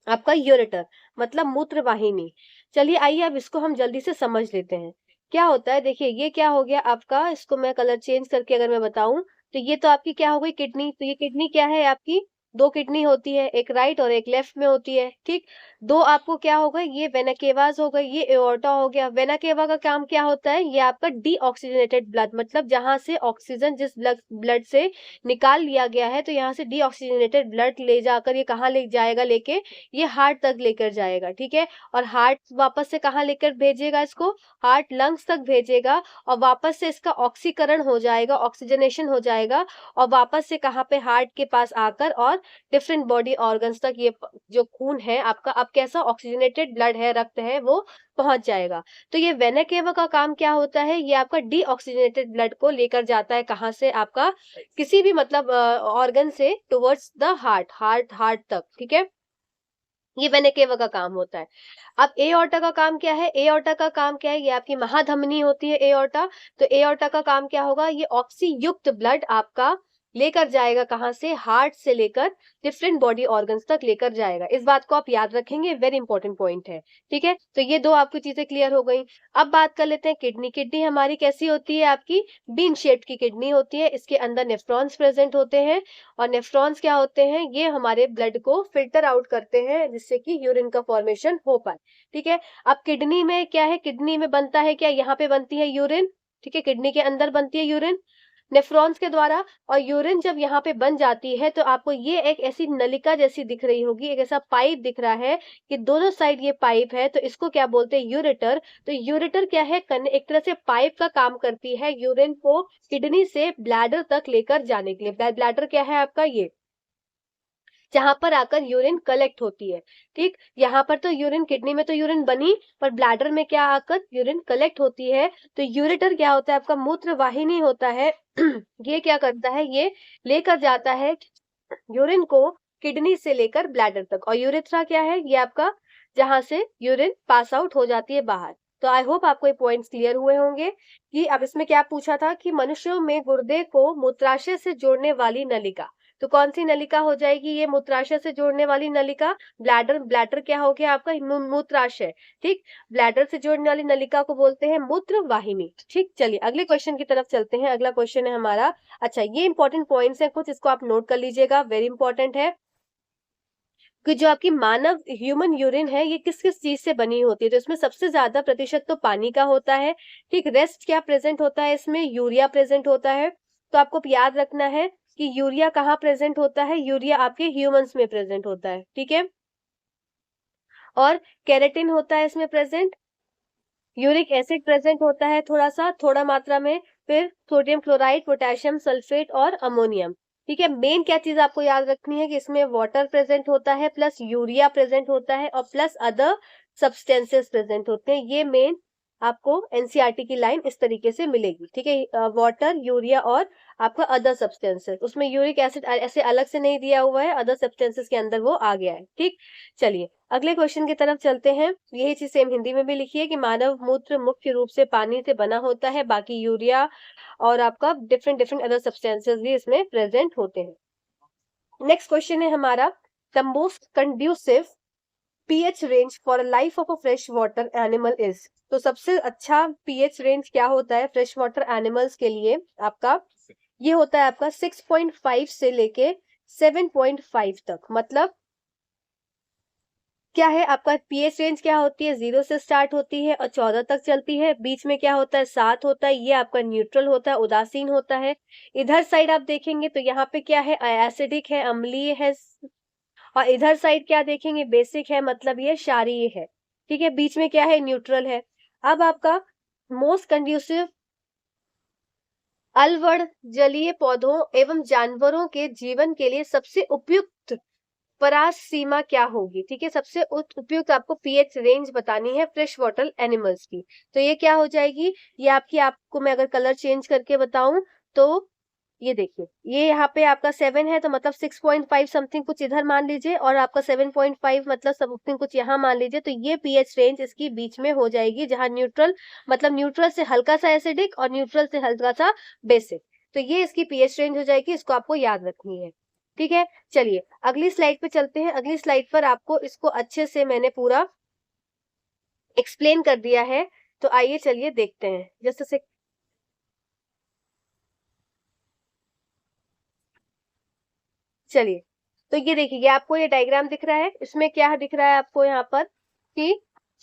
आपका यूरेटर मतलब मूत्र वाहिनी। चलिए आइए अब इसको हम जल्दी से समझ लेते हैं। क्या होता है देखिए, ये क्या हो गया आपका, इसको मैं कलर चेंज करके अगर मैं बताऊँ, तो ये तो आपकी क्या हो गई किडनी, तो ये किडनी क्या है आपकी, 2 किडनी होती है, एक राइट और एक लेफ्ट में होती है, ठीक? 2 आपको क्या हो गए, ये वेना केवास हो गई, ये एओर्टा हो गया। वेना केवा का काम क्या होता है, ये आपका डीऑक्सीजनेटेड ब्लड मतलब जहाँ से ऑक्सीजन जिस ब्लड ब्लड से निकाल लिया गया है, तो यहाँ से डीऑक्सीजनेटेड ब्लड ले जाकर ये कहाँ ले जाएगा, लेके ये हार्ट तक लेकर जाएगा, ठीक है? और हार्ट वापस से कहाँ लेकर भेजेगा इसको, हार्ट लंग्स तक भेजेगा, और वापस से इसका ऑक्सीकरण हो जाएगा, ऑक्सीजनेशन हो जाएगा, और वापस से कहाँ पे, हार्ट के पास आकर और डिफरेंट बॉडी ऑर्गन्स तक ये जो खून है आपका, अब कैसा ऑक्सीजनेटेड ब्लड है, रक्त है, वो पहुंच जाएगा। तो ये वेना केवा का काम क्या होता है, ये आपका डीऑक्सीजनेटेड ब्लड को लेकर जाता है कहाँ से, आपका किसी भी मतलब ऑर्गन से टुवर्ड्स द हार्ट तक, ठीक है? ये वेनेकेवा का काम होता है। अब एओर्टा का काम क्या है, एओर्टा का काम क्या है, ये आपकी महाधमनी होती है एओर्टा। तो एओर्टा का काम क्या होगा, ये ऑक्सी युक्त ब्लड आपका लेकर जाएगा कहाँ से, हार्ट से लेकर डिफरेंट बॉडी ऑर्गन्स तक लेकर जाएगा। इस बात को आप याद रखेंगे, वेरी इंपॉर्टेंट पॉइंट है, ठीक है? तो ये 2 आपकी चीजें क्लियर हो गई। अब बात कर लेते हैं किडनी। किडनी हमारी कैसी होती है, आपकी बीन शेप्ड की किडनी होती है, इसके अंदर नेफ्रॉन्स प्रेजेंट होते हैं, और नेफ्रॉन्स क्या होते हैं, ये हमारे ब्लड को फिल्टर आउट करते हैं जिससे कि यूरिन का फॉर्मेशन हो पाए, ठीक है? अब किडनी में क्या है, किडनी में बनता है क्या, यहाँ पे बनती है यूरिन, ठीक है? किडनी के अंदर बनती है यूरिन नेफ्रॉन्स के द्वारा, और यूरिन जब यहाँ पे बन जाती है तो आपको ये एक ऐसी नलिका जैसी दिख रही होगी, एक ऐसा पाइप दिख रहा है कि दोनों साइड ये पाइप है, तो इसको क्या बोलते हैं, यूरेटर। तो यूरेटर क्या है, एक तरह से पाइप का काम करती है यूरिन को किडनी से ब्लैडर तक लेकर जाने के लिए। ब्लैडर क्या है आपका, ये जहां पर आकर यूरिन कलेक्ट होती है, ठीक? यहाँ पर तो यूरिन, किडनी में तो यूरिन बनी, पर ब्लैडर में क्या आकर यूरिन कलेक्ट होती है। तो यूरेटर क्या होता है, आपका मूत्र वाहिनी होता है। ये क्या करता है, ये लेकर जाता है यूरिन को किडनी से लेकर ब्लैडर तक। और यूरेथ्रा क्या है, ये आपका जहां से यूरिन पास आउट हो जाती है बाहर। तो आई होप आपको ये पॉइंट्स क्लियर हुए होंगे कि अब इसमें क्या पूछा था कि मनुष्यों में गुर्दे को मूत्राशय से जोड़ने वाली नलिका, तो कौन सी नलिका हो जाएगी, ये मूत्राशय से जोड़ने वाली नलिका। ब्लैडर, ब्लैडर क्या हो गया आपका, मूत्राशय, ठीक? ब्लैडर से जोड़ने वाली नलिका को बोलते हैं मूत्र वाहिनी, ठीक? चलिए अगले क्वेश्चन की तरफ चलते हैं। अगला क्वेश्चन है हमारा, अच्छा ये इंपॉर्टेंट पॉइंट्स हैं कुछ, इसको आप नोट कर लीजिएगा, वेरी इंपॉर्टेंट है कि जो आपकी मानव ह्यूमन यूरिन है ये किस किस चीज से बनी होती है। तो इसमें सबसे ज्यादा प्रतिशत तो पानी का होता है, ठीक? रेस्ट क्या प्रेजेंट होता है इसमें, यूरिया प्रेजेंट होता है। तो आपको याद रखना है कि यूरिया कहाँ प्रेजेंट होता है, यूरिया आपके ह्यूमंस में प्रेजेंट होता है, ठीक है? और केराटिन होता है इसमें प्रेजेंट, यूरिक एसिड प्रेजेंट होता है थोड़ा सा, थोड़ा मात्रा में, फिर सोडियम क्लोराइड, पोटेशियम सल्फेट और अमोनियम, ठीक है? मेन क्या चीज आपको याद रखनी है कि इसमें वाटर प्रेजेंट होता है, प्लस यूरिया प्रेजेंट होता है, और प्लस अदर सब्सटेंसेस प्रेजेंट होते हैं। ये मेन आपको एनसीईआरटी की लाइन इस तरीके से मिलेगी, ठीक है? वाटर, यूरिया और आपका अदर सब्सटेंसेस, उसमें यूरिक एसिड ऐसे अलग से नहीं दिया हुआ है, अदर सब्सटेंसेस के अंदर वो आ गया है, ठीक? चलिए अगले क्वेश्चन की तरफ चलते हैं। यही चीज सेम हिंदी में भी लिखी है कि मानव मूत्र मुख्य रूप से पानी से बना होता है, बाकी यूरिया और आपका डिफरेंट डिफरेंट अदर सब्सटेंसेस भी इसमें प्रेजेंट होते हैं। नेक्स्ट क्वेश्चन है हमारा, the most conducive pH range for a life of a fresh water animal is. तो सबसे अच्छा पीएच रेंज क्या होता है फ्रेश वाटर एनिमल्स के लिए आपका, ये होता है आपका 6.5 से लेके 7.5 तक। मतलब क्या है आपका पीएच रेंज, क्या होती है, 0 से स्टार्ट होती है और 14 तक चलती है। बीच में क्या होता है, 7 होता है, ये आपका न्यूट्रल होता है, उदासीन होता है। इधर साइड आप देखेंगे तो यहाँ पे क्या है, एसिडिक है, अम्लीय है, और इधर साइड क्या देखेंगे, बेसिक है, मतलब ये क्षारीय है, ठीक है? बीच में क्या है, न्यूट्रल है। अब आपका मोस्ट कंड्यूसिव अलवड़ जलीय पौधों एवं जानवरों के जीवन के लिए सबसे उपयुक्त परास सीमा क्या होगी, ठीक है? सबसे उपयुक्त आपको पीएच रेंज बतानी है फ्रेश वाटर एनिमल्स की। तो ये क्या हो जाएगी, ये आपको मैं अगर कलर चेंज करके बताऊं तो ये देखिए, ये यहाँ पे आपका 7 है, तो मतलब 6.5 समथिंग कुछ इधर मान लीजिए, और आपका 7.5 मतलब समथिंग कुछ यहाँ मान लीजिए। तो ये पीएच रेंज इसकी बीच में हो जाएगी, जहाँ न्यूट्रल मतलब न्यूट्रल से हल्का सा एसिडिक और न्यूट्रल से हल्का सा बेसिक। तो ये इसकी पीएच रेंज हो जाएगी, इसको आपको याद रखनी है। ठीक है, चलिए अगली स्लाइड पे चलते हैं। अगली स्लाइड पर आपको इसको अच्छे से मैंने पूरा एक्सप्लेन कर दिया है, तो आइए चलिए देखते हैं। जैसे से चलिए, तो ये देखिए, ये आपको ये डायग्राम दिख रहा है, इसमें क्या दिख रहा है आपको यहाँ पर कि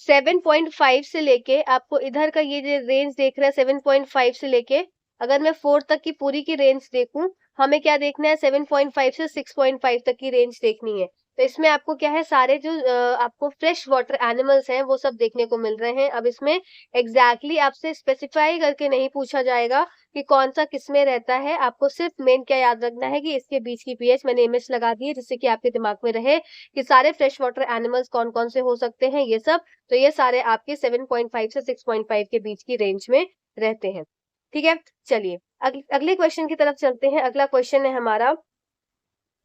7.5 से लेके आपको इधर का ये जो रेंज देख रहा है 7.5 से लेके, अगर मैं 4 तक की पूरी की रेंज देखूं, हमें क्या देखना है 7.5 से 6.5 तक की रेंज देखनी है। तो इसमें आपको क्या है, सारे जो आपको फ्रेश वाटर एनिमल्स हैं वो सब देखने को मिल रहे हैं। अब इसमें एग्जैक्टली आपसे स्पेसिफाई करके नहीं पूछा जाएगा कि कौन सा किसमें रहता है, आपको सिर्फ मेन क्या याद रखना है कि इसके बीच की पीएच मैंने इमेज लगा दी है, जिससे कि आपके दिमाग में रहे कि सारे फ्रेश वाटर एनिमल्स कौन कौन से हो सकते हैं ये सब। तो ये सारे आपके 7.5 से 6.5 के बीच की रेंज में रहते हैं। ठीक है, चलिए अगले क्वेश्चन की तरफ चलते हैं। अगला क्वेश्चन है हमारा,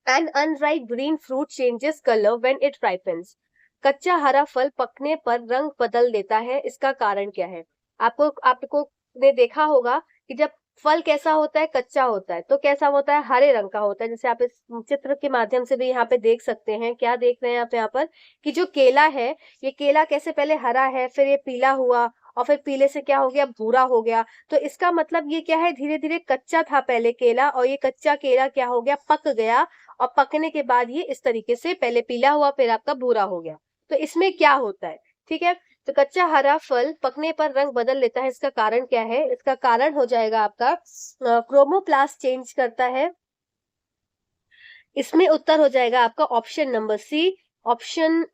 an unripe green fruit changes colour when it ripens. कच्चा हरा फल पकने पर रंग बदल देता है, इसका कारण क्या है? आपको ने देखा होगा कि जब फल कैसा होता है, कच्चा होता है, तो कैसा होता है, हरे रंग का होता है। जैसे आप इस चित्र के माध्यम से भी यहाँ पे देख सकते हैं। क्या देख रहे हैं आप यहाँ पर कि जो केला है, ये केला कैसे पहले हरा है, फिर ये पीला हुआ, और फिर पीले से क्या हो गया, भूरा हो गया। तो इसका मतलब ये क्या है, धीरे धीरे कच्चा था पहले केला, और ये कच्चा केला क्या हो गया, पक गया, और पकने के बाद ये इस तरीके से पहले पीला हुआ फिर आपका भूरा हो गया। तो इसमें क्या होता है, ठीक है, तो कच्चा हरा फल पकने पर रंग बदल लेता है, इसका कारण क्या है? इसका कारण हो जाएगा आपका क्रोमोप्लास्ट चेंज करता है। इसमें उत्तर हो जाएगा आपका option number C. Option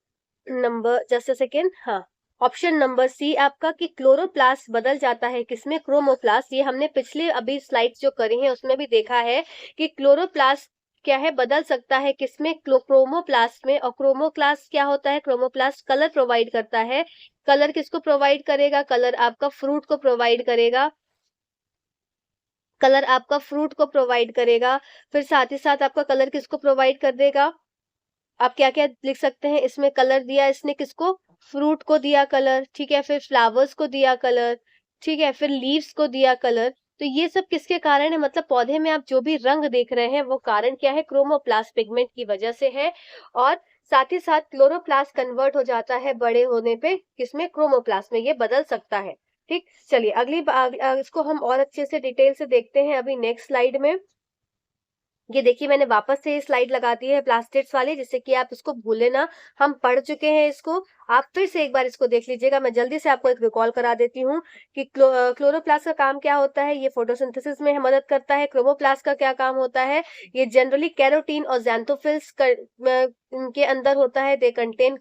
number just a second, हाँ, ऑप्शन नंबर सी आपका कि क्लोरोप्लास्ट बदल जाता है किसमें, क्रोमोप्लास्ट। ये हमने पिछले अभी स्लाइड्स जो करी हैं उसमें भी देखा है कि क्लोरोप्लास्ट क्या है, बदल सकता है किसमें, क्रोमोप्लास्ट में। और क्रोमोप्लास्ट क्या होता है, क्रोमोप्लास्ट कलर प्रोवाइड करता है। कलर किसको प्रोवाइड करेगा, कलर आपका फ्रूट को प्रोवाइड करेगा, कलर आपका फ्रूट को प्रोवाइड करेगा। फिर साथ ही साथ आपका कलर किसको प्रोवाइड कर देगा, आप क्या क्या लिख सकते हैं इसमें, कलर दिया इसने किसको, फ्रूट को दिया कलर, ठीक है, फिर फ्लावर्स को दिया कलर, ठीक है, फिर लीव्स को दिया कलर। तो ये सब किसके कारण है, मतलब पौधे में आप जो भी रंग देख रहे हैं वो कारण क्या है, क्रोमोप्लास्ट पिगमेंट की वजह से है। और साथ ही साथ क्लोरोप्लास्ट कन्वर्ट हो जाता है बड़े होने पे किसमें, क्रोमोप्लास्ट में, ये बदल सकता है। ठीक, चलिए इसको हम और अच्छे से डिटेल से देखते हैं अभी नेक्स्ट स्लाइड में। ये देखिए, मैंने वापस से ये स्लाइड लगा दी है प्लास्टिक्स वाली, जिससे कि आप इसको भूले ना, हम पढ़ चुके हैं इसको। आप फिर से एक बार इसको देख लीजिएगा। मैं जल्दी से आपको एक रिकॉल करा देती हूँ कि क्लोरोप्लास्ट का काम क्या होता है, ये फोटोसिंथेसिस में मदद करता है। क्रोमोप्लास्ट का क्या काम होता है, ये जनरली कैरोटीन और ज़ैंथोफिल्स इनके अंदर होता है। They contain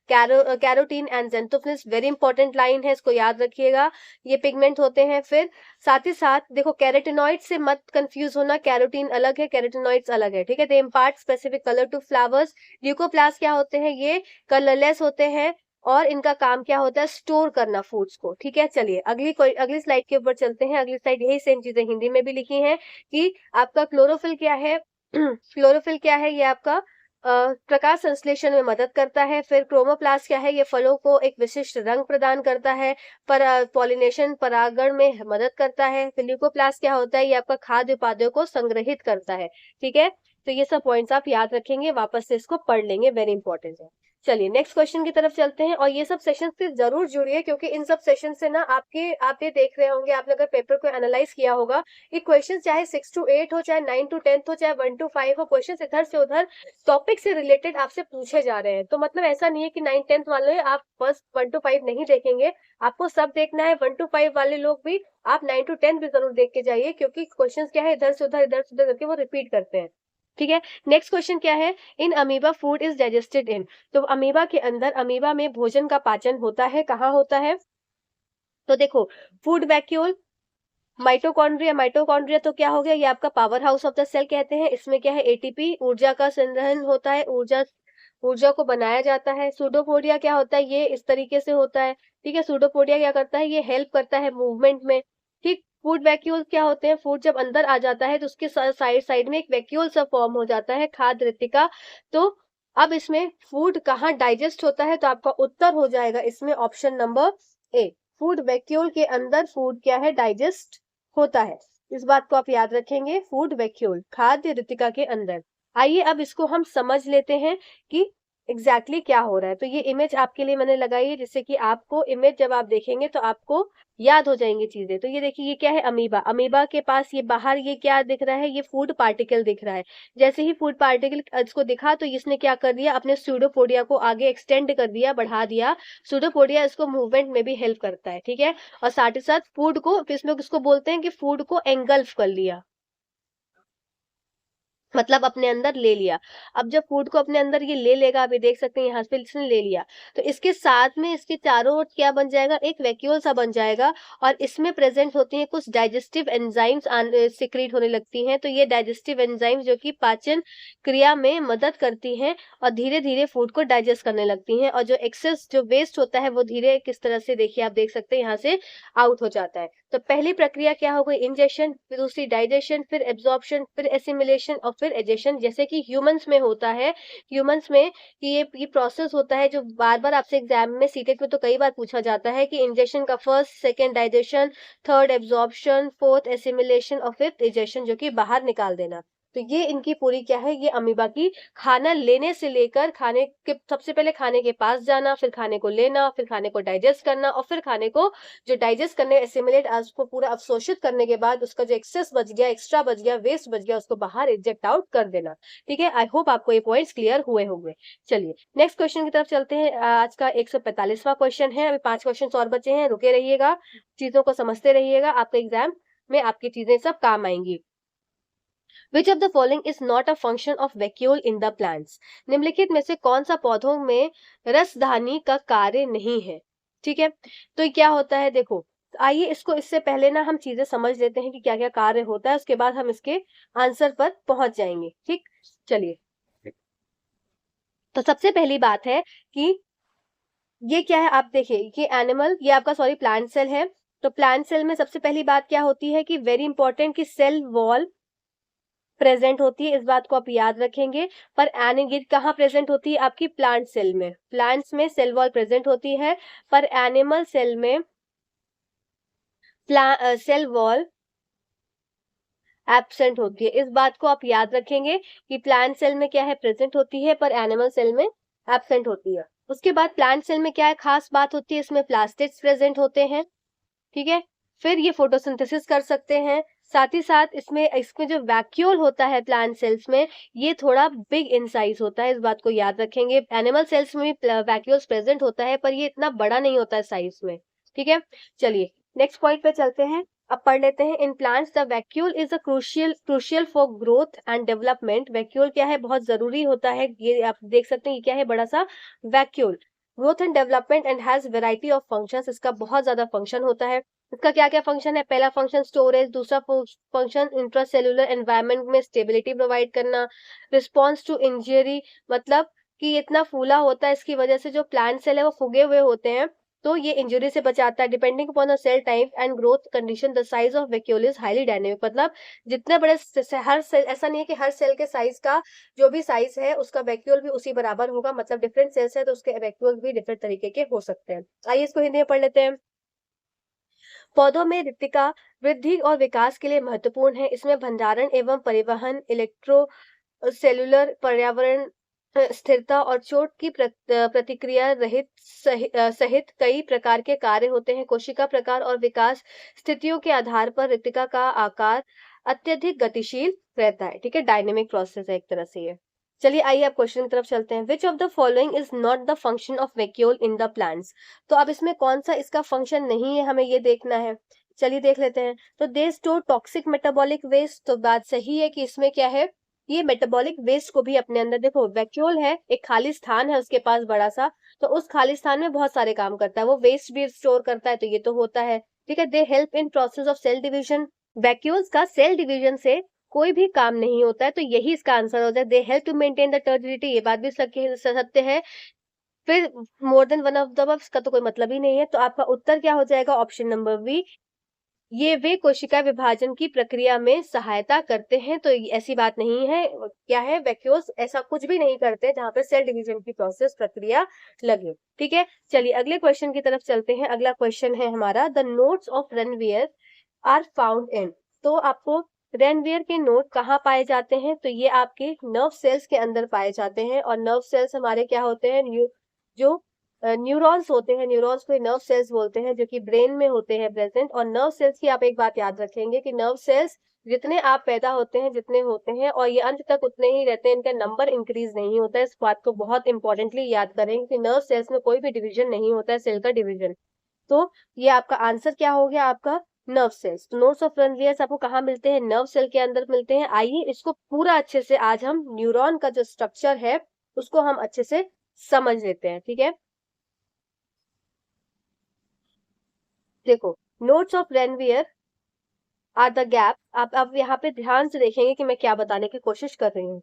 carotene and xanthophylls, very important line है, इसको याद रखिएगा। ये पिगमेंट होते हैं। फिर साथ ही साथ देखो, कैरोटिनॉइड से मत कंफ्यूज होना, कैरोटीन अलग है, कैरोटिनॉइड्स अलग है, ठीक है। They impart specific colour to flowers. Leucoplast क्या होते हैं, ये कलरलेस होते हैं, और इनका काम क्या होता है, स्टोर करना फूड्स को, ठीक है। चलिए अगली स्लाइड के ऊपर चलते हैं। अगली स्लाइड यही सेम चीजें हिंदी में भी लिखी हैं कि आपका क्लोरोफिल क्या है क्लोरोफिल क्या है, ये आपका प्रकाश संश्लेषण में मदद करता है। फिर क्रोमोप्लास्ट क्या है, ये फलों को एक विशिष्ट रंग प्रदान करता है। पर पॉलिनेशन परागण में मदद करता है। फिर ल्यूकोप्लास्ट क्या होता है, ये आपका खाद्य उपादेयों को संग्रहित करता है, ठीक है। तो ये सब पॉइंट्स आप याद रखेंगे, वापस से इसको पढ़ लेंगे, वेरी इंपॉर्टेंट है। चलिए नेक्स्ट क्वेश्चन की तरफ चलते हैं। और ये सब सेशन से जरूर जुड़िए, क्योंकि इन सब सेशन से ना आप ये देख रहे होंगे, आपने अगर पेपर को एनालाइज किया होगा, ये क्वेश्चन चाहे 6 to 8 हो, चाहे 9 to 10 हो, चाहे 1 to 5 हो, क्वेश्चन इधर से उधर टॉपिक से रिलेटेड आपसे पूछे जा रहे हैं। तो मतलब ऐसा नहीं है कि 9 10th वाले आप बस 1 to 5 नहीं देखेंगे, आपको सब देखना है। 1 to 5 वाले लोग भी आप 9 to 10 भी जरूर देख के जाइए, क्योंकि क्वेश्चन क्या है, इधर से उधर करके वो रिपीट करते हैं, ठीक है। नेक्स्ट क्वेश्चन क्या है, in amoeba food is digested इन। तो अमीबा के अंदर, अमीबा में भोजन का पाचन होता है, कहाँ होता है, तो देखो, फूड वैक्यूल, माइटोकॉन्ड्रिया। माइटोकॉन्ड्रिया तो क्या हो गया, ये आपका power house of the cell कहते हैं। इसमें क्या है, एटीपी ऊर्जा का संग्रहण होता है, ऊर्जा को बनाया जाता है। सूडोपोडिया क्या होता है, ये इस तरीके से होता है, ठीक है। सूडोपोडिया क्या करता है, ये हेल्प करता है मूवमेंट में, ठीक। फूड वैक्यूल क्या होते हैं, फूड जब अंदर आ जाता है तो उसके साइड साइड में एक वैक्यूल सा फॉर्म हो जाता है, खाद्य रितिका। तो अब इसमें फूड कहाँ डाइजेस्ट होता है, तो आपका उत्तर हो जाएगा इसमें option number A. Food vacuole के अंदर फूड क्या है, डाइजेस्ट होता है। इस बात को आप याद रखेंगे, फूड वैक्यूल खाद्य रितिका के अंदर। आइए अब इसको हम समझ लेते हैं कि एग्जैक्टली क्या हो रहा है। तो ये इमेज आपके लिए मैंने लगाई है, जिससे कि आपको इमेज जब आप देखेंगे तो आपको याद हो जाएंगी चीजें। तो ये देखिए, ये क्या है, अमीबा। अमीबा के पास ये बाहर ये क्या दिख रहा है, ये फूड पार्टिकल दिख रहा है। जैसे ही फूड पार्टिकल इसको दिखा तो इसने क्या कर दिया, अपने स्यूडोपोडिया को आगे एक्सटेंड कर दिया, बढ़ा दिया। स्यूडोपोडिया इसको मूवमेंट में भी हेल्प करता है, ठीक है। और साथ ही साथ फूड को, इसमें इसको बोलते हैं कि फूड को एंगल्फ कर लिया, मतलब अपने अंदर ले लिया। अब जब फूड को अपने अंदर ये ले लेगा, आप ये देख सकते हैं यहाँ पे इसने ले लिया, तो इसके साथ में इसके चारों ओर क्या बन जाएगा, एक वैक्यूल सा बन जाएगा। और इसमें प्रेजेंट होती हैं कुछ डाइजेस्टिव एंजाइम्स सिक्रीट होने लगती हैं। तो ये डाइजेस्टिव एंजाइम्स जो कि पाचन क्रिया में मदद करती हैं और धीरे धीरे फूड को डाइजेस्ट करने लगती हैं। और जो एक्सेस जो वेस्ट होता है वो धीरे किस तरह से, देखिए आप देख सकते हैं यहाँ से आउट हो जाता है। तो पहली प्रक्रिया क्या हो गई, इंजेशन, फिर दूसरी डाइजेशन, फिर एब्जॉर्प्शन, फिर एसिमिलेशन और फिर एजेशन, जैसे कि ह्यूमंस में होता है। ह्यूमंस में कि ये प्रोसेस होता है जो बार बार आपसे एग्जाम में सीटेट में तो कई बार पूछा जाता है कि इंजेशन का first, second digestion, third absorption, fourth assimilation और फिफ्थ एजेशन, जो कि बाहर निकाल देना। तो ये इनकी पूरी क्या है, ये अमीबा की खाना लेने से लेकर खाने के, सबसे पहले खाने के पास जाना, फिर खाने को लेना, फिर खाने को डाइजेस्ट करना और फिर खाने को जो डाइजेस्ट करने, एसिमिलेट, उसको पूरा अवशोषित करने के बाद उसका जो एक्सेस बच गया, एक्स्ट्रा बच गया, वेस्ट बच गया, उसको बाहर इजेक्ट आउट कर देना। ठीक है, आई होप आपको ये पॉइंट्स क्लियर हुए होंगे। चलिए नेक्स्ट क्वेश्चन की तरफ चलते हैं। आज का 145वां क्वेश्चन है। अभी 5 क्वेश्चन और बचे हैं, रुके रहिएगा, चीजों को समझते रहिएगा, आपके एग्जाम में आपकी चीजें सब काम आएंगी। Which of the following is not a function of vacuole in the plants? निम्नलिखित में से कौन सा पौधों में रसधानी का कार्य नहीं है? ठीक है, तो क्या होता है, देखो आइए इसको, इससे पहले ना हम चीजें समझ लेते हैं कि क्या क्या कार्य होता है, उसके बाद हम इसके आंसर पर पहुंच जाएंगे। ठीक, चलिए। तो सबसे पहली बात है कि ये क्या है, आप देखिए, ये एनिमल, ये आपका सॉरी प्लांट सेल है। तो प्लांट सेल में सबसे पहली बात क्या होती है कि वेरी इंपॉर्टेंट, कि सेल वॉल प्रेजेंट होती है, इस बात को आप याद रखेंगे। पर एनिगिड कहाँ प्रेजेंट होती है, आपकी प्लांट सेल में। प्लांट्स में सेल वॉल प्रेजेंट होती है, पर एनिमल सेल में सेल वॉल एब्सेंट होती है। इस बात को आप याद रखेंगे कि प्लांट सेल में क्या है, प्रेजेंट होती है, पर एनिमल सेल में एब्सेंट होती है। उसके बाद प्लांट सेल में क्या है, खास बात होती है, इसमें प्लास्टिड्स प्रेजेंट होते हैं, ठीक है। फिर ये फोटोसिंथेसिस कर सकते हैं। साथ ही साथ इसमें जो वैक्यूल होता है प्लांट सेल्स में, ये थोड़ा बिग इन साइज होता है, इस बात को याद रखेंगे। एनिमल सेल्स में भी वैक्यूल्स प्रेजेंट होता है, पर ये इतना बड़ा नहीं होता है साइज में, ठीक है। चलिए नेक्स्ट पॉइंट पे चलते हैं, अब पढ़ लेते हैं। In plants the vacuole is a crucial for growth and development. Vacuole क्या है, बहुत जरूरी होता है, ये आप देख सकते हैं, ये क्या है, बड़ा सा vacuole. Growth and development and has variety of functions, इसका बहुत ज्यादा फंक्शन होता है। इसका क्या क्या फंक्शन है, पहला फंक्शन स्टोरेज, दूसरा फंक्शन इंट्रासेल्युलर एनवायरनमेंट में स्टेबिलिटी प्रोवाइड करना, रिस्पॉन्स टू इंजरी, मतलब कि इतना फूला होता है, इसकी वजह से जो प्लांट सेल है वो फूगे हुए होते हैं, तो ये इंजरी से बचाता है। Depending upon the cell type and growth condition the size of vacuole is highly dynamic, मतलब जितने बड़े हर सेल, ऐसा नहीं है कि हर सेल के साइज का जो भी साइज है उसका वैक्यूल भी उसी बराबर होगा, मतलब डिफरेंट सेल्स है तो उसके वैक्यूल भी डिफरेंट तरीके के हो सकते हैं। आइए इसको हिंदी में पढ़ लेते हैं। पौधों में रिक्तिका वृद्धि और विकास के लिए महत्वपूर्ण है। इसमें भंडारण एवं परिवहन, इलेक्ट्रो सेलुलर पर्यावरण, स्थिरता और चोट की प्रतिक्रिया रहित सहित कई प्रकार के कार्य होते हैं। कोशिका प्रकार और विकास स्थितियों के आधार पर रिक्तिका का आकार अत्यधिक गतिशील रहता है, ठीक है, डायनेमिक प्रोसेस है एक तरह से ये। चलिए आइए अब क्वेश्चन की तरफ चलते हैं। विच of the following is not the function of vacuole in the plants? तो अब इसमें कौन सा इसका फंक्शन नहीं है, हमें ये देखना है। चलिए देख लेते हैं। तो they store toxic metabolic waste, तो बात सही है कि इसमें क्या है, ये मेटाबॉलिक वेस्ट को भी अपने अंदर, देखो वैक्यूल है, एक खाली स्थान है उसके पास बड़ा सा, तो उस खाली स्थान में बहुत सारे काम करता है, वो वेस्ट भी स्टोर करता है, तो ये तो होता है, ठीक है। They help in process of cell division, vacuoles का सेल डिवीजन से कोई भी काम नहीं होता है, तो यही इसका आंसर हो जाए। They help to maintain the turgidity, ये बात भी सत्य है। फिर more than one of the above का तो कोई मतलब ही नहीं है, तो आपका उत्तर क्या हो जाएगा, ऑप्शन नंबर बी। ये वे कोशिका विभाजन की प्रक्रिया में सहायता करते हैं, तो ऐसी बात नहीं है, क्या है, वैक्यूल्स ऐसा कुछ भी नहीं करते जहां पे सेल डिवीजन की प्रोसेस प्रक्रिया लगे, ठीक है। चलिए अगले क्वेश्चन की तरफ चलते हैं। अगला क्वेश्चन है हमारा, the nodes of Ranvier are found in. तो आपको रेनवियर के नोड कहाँ पाए जाते हैं? तो ये आपके नर्व सेल्स के अंदर पाए जाते हैं, और नर्व सेल्स हमारे क्या होते हैं, जो न्यूरॉन्स होते हैं, न्यूरॉन्स को नर्व सेल्स बोलते हैं, जो कि ब्रेन में होते हैं प्रेजेंट। और नर्व सेल्स की आप एक बात याद रखेंगे कि नर्व सेल्स जितने आप पैदा होते हैं, जितने होते हैं, और ये अंत तक उतने ही रहते हैं, इनका नंबर इंक्रीज नहीं होता है। इस बात को बहुत इंपॉर्टेंटली याद करेंगे कि नर्व सेल्स में कोई भी डिवीजन नहीं होता है, सेल का डिवीजन। तो ये आपका आंसर क्या हो गया, आपका नर्व सेल्स। तो नोड्स ऑफ रनवियर्स आपको कहाँ मिलते हैं? नर्व सेल के अंदर मिलते हैं। आइए इसको पूरा अच्छे से आज हम न्यूरॉन का जो स्ट्रक्चर है उसको हम अच्छे से समझ लेते हैं, ठीक है। देखो, nodes of Ranvier are the gap. आप अब यहाँ पे ध्यान से देखेंगे कि मैं क्या बताने की कोशिश कर रही हूँ।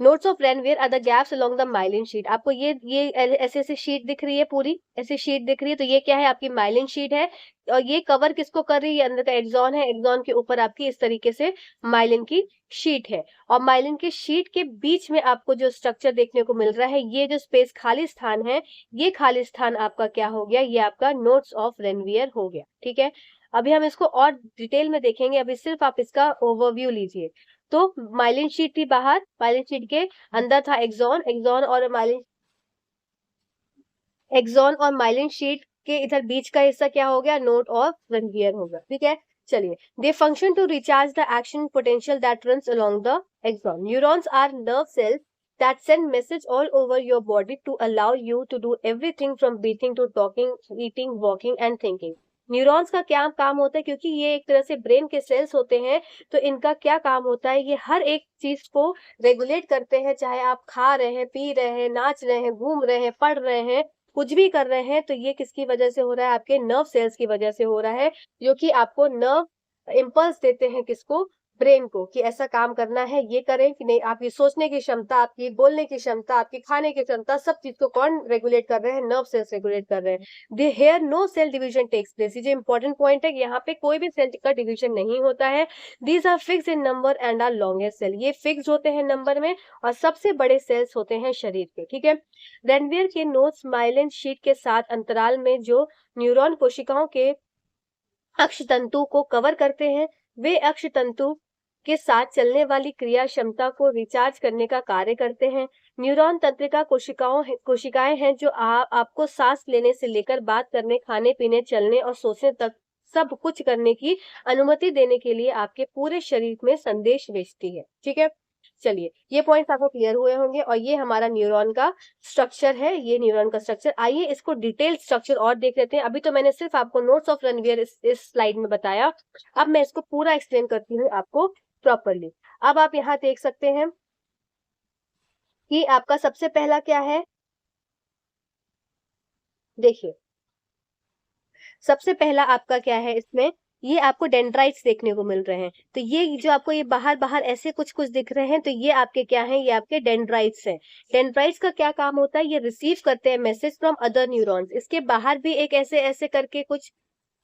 Nodes of Ranvier are the gaps along the myelin sheath. आपको ये ऐसे ऐसे शीट दिख रही है, पूरी ऐसी शीट दिख रही है, तो ये क्या है, आपकी माइलिन शीट है। और ये कवर किसको कर रही है? अंदर का एक्सॉन है, एक्सॉन के ऊपर आपकी इस तरीके से माइलिन की शीट है। और माइलिन की शीट के बीच में आपको जो स्ट्रक्चर देखने को मिल रहा है, ये जो स्पेस खाली स्थान है, ये खाली स्थान आपका क्या हो गया? ये आपका नोट्स ऑफ रेनवियर हो गया, ठीक है। अभी हम इसको और डिटेल में देखेंगे, अभी सिर्फ आप इसका ओवरव्यू लीजिए। तो माइलिन शीट थी बाहर, माइलिन शीट के अंदर था एक्सॉन, एक्सॉन और माइलिन शीट के इधर बीच का हिस्सा क्या हो गया? नोड ऑफ रेनवियर हो गया, ठीक है। चलिए, they function to recharge the action potential that runs along the axon. Neurons are nerve cells that send message all over your body to allow you to do everything from breathing to talking, eating, walking and thinking। Neurons का क्या काम होता है? क्योंकि ये एक तरह से ब्रेन के सेल्स होते हैं, तो इनका क्या काम होता है? ये हर एक चीज को रेगुलेट करते हैं, चाहे आप खा रहे हैं, पी रहे हैं, नाच रहे हैं, घूम रहे हैं, पढ़ रहे हैं, कुछ भी कर रहे हैं, तो ये किसकी वजह से हो रहा है? आपके नर्व सेल्स की वजह से हो रहा है, जो कि आपको नर्व इम्पल्स देते हैं, किसको? ब्रेन को, कि ऐसा काम करना है, ये करें कि नहीं। आपकी सोचने की क्षमता, आपकी बोलने की क्षमता, आपकी खाने की क्षमता, सब चीज को कौन रेगुलेट कर रहे हैं? नर्व सेल्स रेगुलेट कर रहे हैं। They here no cell division takes place. ये जो इंपॉर्टेंट पॉइंट है, यहाँ पे कोई भी सेल का डिवीजन नहीं होता है। These are fix in number and are longest cell. ये फिक्स होते हैं नंबर में, और सबसे बड़े सेल्स होते हैं शरीर के, ठीक है। रेनवियर के नोट्स माइलिन शीट के साथ अंतराल में जो न्यूरॉन कोशिकाओं के अक्षतंतु को कवर करते हैं, वे अक्षतंतु के साथ चलने वाली क्रिया क्षमता को रिचार्ज करने का कार्य करते हैं। न्यूरॉन तंत्रिका कोशिकाएं हैं जो आपको सांस लेने से लेकर बात करने, खाने पीने, चलने और सोचने तक सब कुछ करने की अनुमति देने के लिए आपके पूरे शरीर में संदेश भेजती है, ठीक है। चलिए, ये पॉइंट्स आपको क्लियर हुए होंगे, और ये हमारा न्यूरॉन का स्ट्रक्चर है, ये न्यूरॉन का स्ट्रक्चर। आइए इसको डिटेल स्ट्रक्चर और देख लेते हैं। अभी तो मैंने सिर्फ आपको नोट्स ऑफ रणवीर इस स्लाइड में बताया, अब मैं इसको पूरा एक्सप्लेन करती हूँ आपको प्रॉपरली। अब आप यहाँ देख सकते हैं कि आपका सबसे पहला क्या है, देखिए सबसे पहला आपका क्या है इसमें, ये आपको डेंड्राइट्स देखने को मिल रहे हैं। तो ये जो आपको ये बाहर बाहर ऐसे कुछ कुछ दिख रहे हैं, तो ये आपके क्या हैं? ये आपके डेंड्राइट्स हैं। डेंड्राइट्स का क्या काम होता है? ये रिसीव करते हैं मैसेज फ्रॉम अदर न्यूरॉन्स। इसके बाहर भी एक ऐसे ऐसे करके कुछ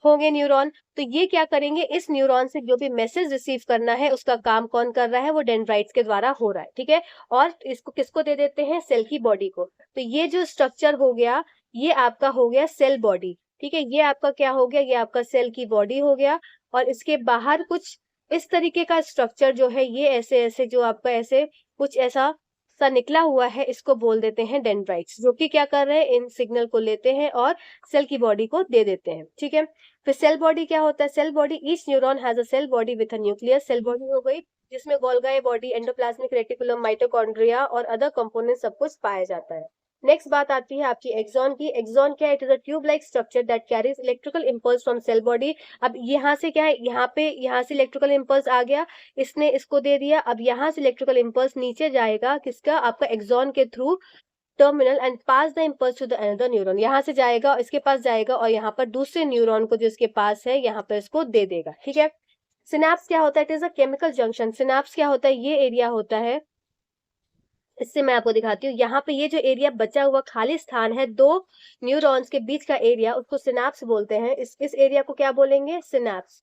होंगे न्यूरॉन, तो ये क्या करेंगे? इस न्यूरॉन से जो भी मैसेज रिसीव करना है, उसका काम कौन कर रहा है? वो डेंड्राइट्स के द्वारा हो रहा है, ठीक है। और इसको किसको दे देते हैं? सेल की बॉडी को। तो ये जो स्ट्रक्चर हो गया, ये आपका हो गया सेल बॉडी, ठीक है। ये आपका क्या हो गया? ये आपका सेल की बॉडी हो गया। और इसके बाहर कुछ इस तरीके का स्ट्रक्चर जो है, ये ऐसे ऐसे जो आपका ऐसे कुछ ऐसा सा निकला हुआ है, इसको बोल देते हैं डेंड्राइट्स, जो कि क्या कर रहे हैं? इन सिग्नल को लेते हैं और सेल की बॉडी को दे देते हैं, ठीक है। फिर सेल बॉडी क्या होता है? Cell body, each neuron has a cell body with a nucleus. Cell body हो गई जिसमें Golgi body, endoplasmic reticulum, mitochondria और अदर कंपोनेंट सब कुछ पाया जाता है। नेक्स्ट बात आती है आपकी एक्सॉन की। एक्सॉन क्या है? It is a tube like structure that carries electrical impulse from cell body. अब यहाँ से क्या है? यहाँ से इलेक्ट्रिकल इंपल्स आ गया, इसने इसको दे दिया। अब यहाँ से इलेक्ट्रिकल इंपल्स नीचे जाएगा, किसका? आपका एक्सॉन के through terminal, and pass the impulse to the another neuron. यहाँ से जाएगा, इसके पास जाएगा, और यहाँ पर दूसरे न्यूरॉन को जो इसके पास है, यहाँ पर इसको दे देगा, ठीक है। सिनेप्स क्या होता है? It is a chemical junction. Synapse क्या होता है? ये एरिया होता है, इससे मैं आपको दिखाती हूँ। यहाँ पे ये जो एरिया बचा हुआ खाली स्थान है, दो न्यूरॉन्स के बीच का एरिया, उसको सिनेप्स बोलते हैं। इस एरिया को क्या बोलेंगे? सिनेप्स,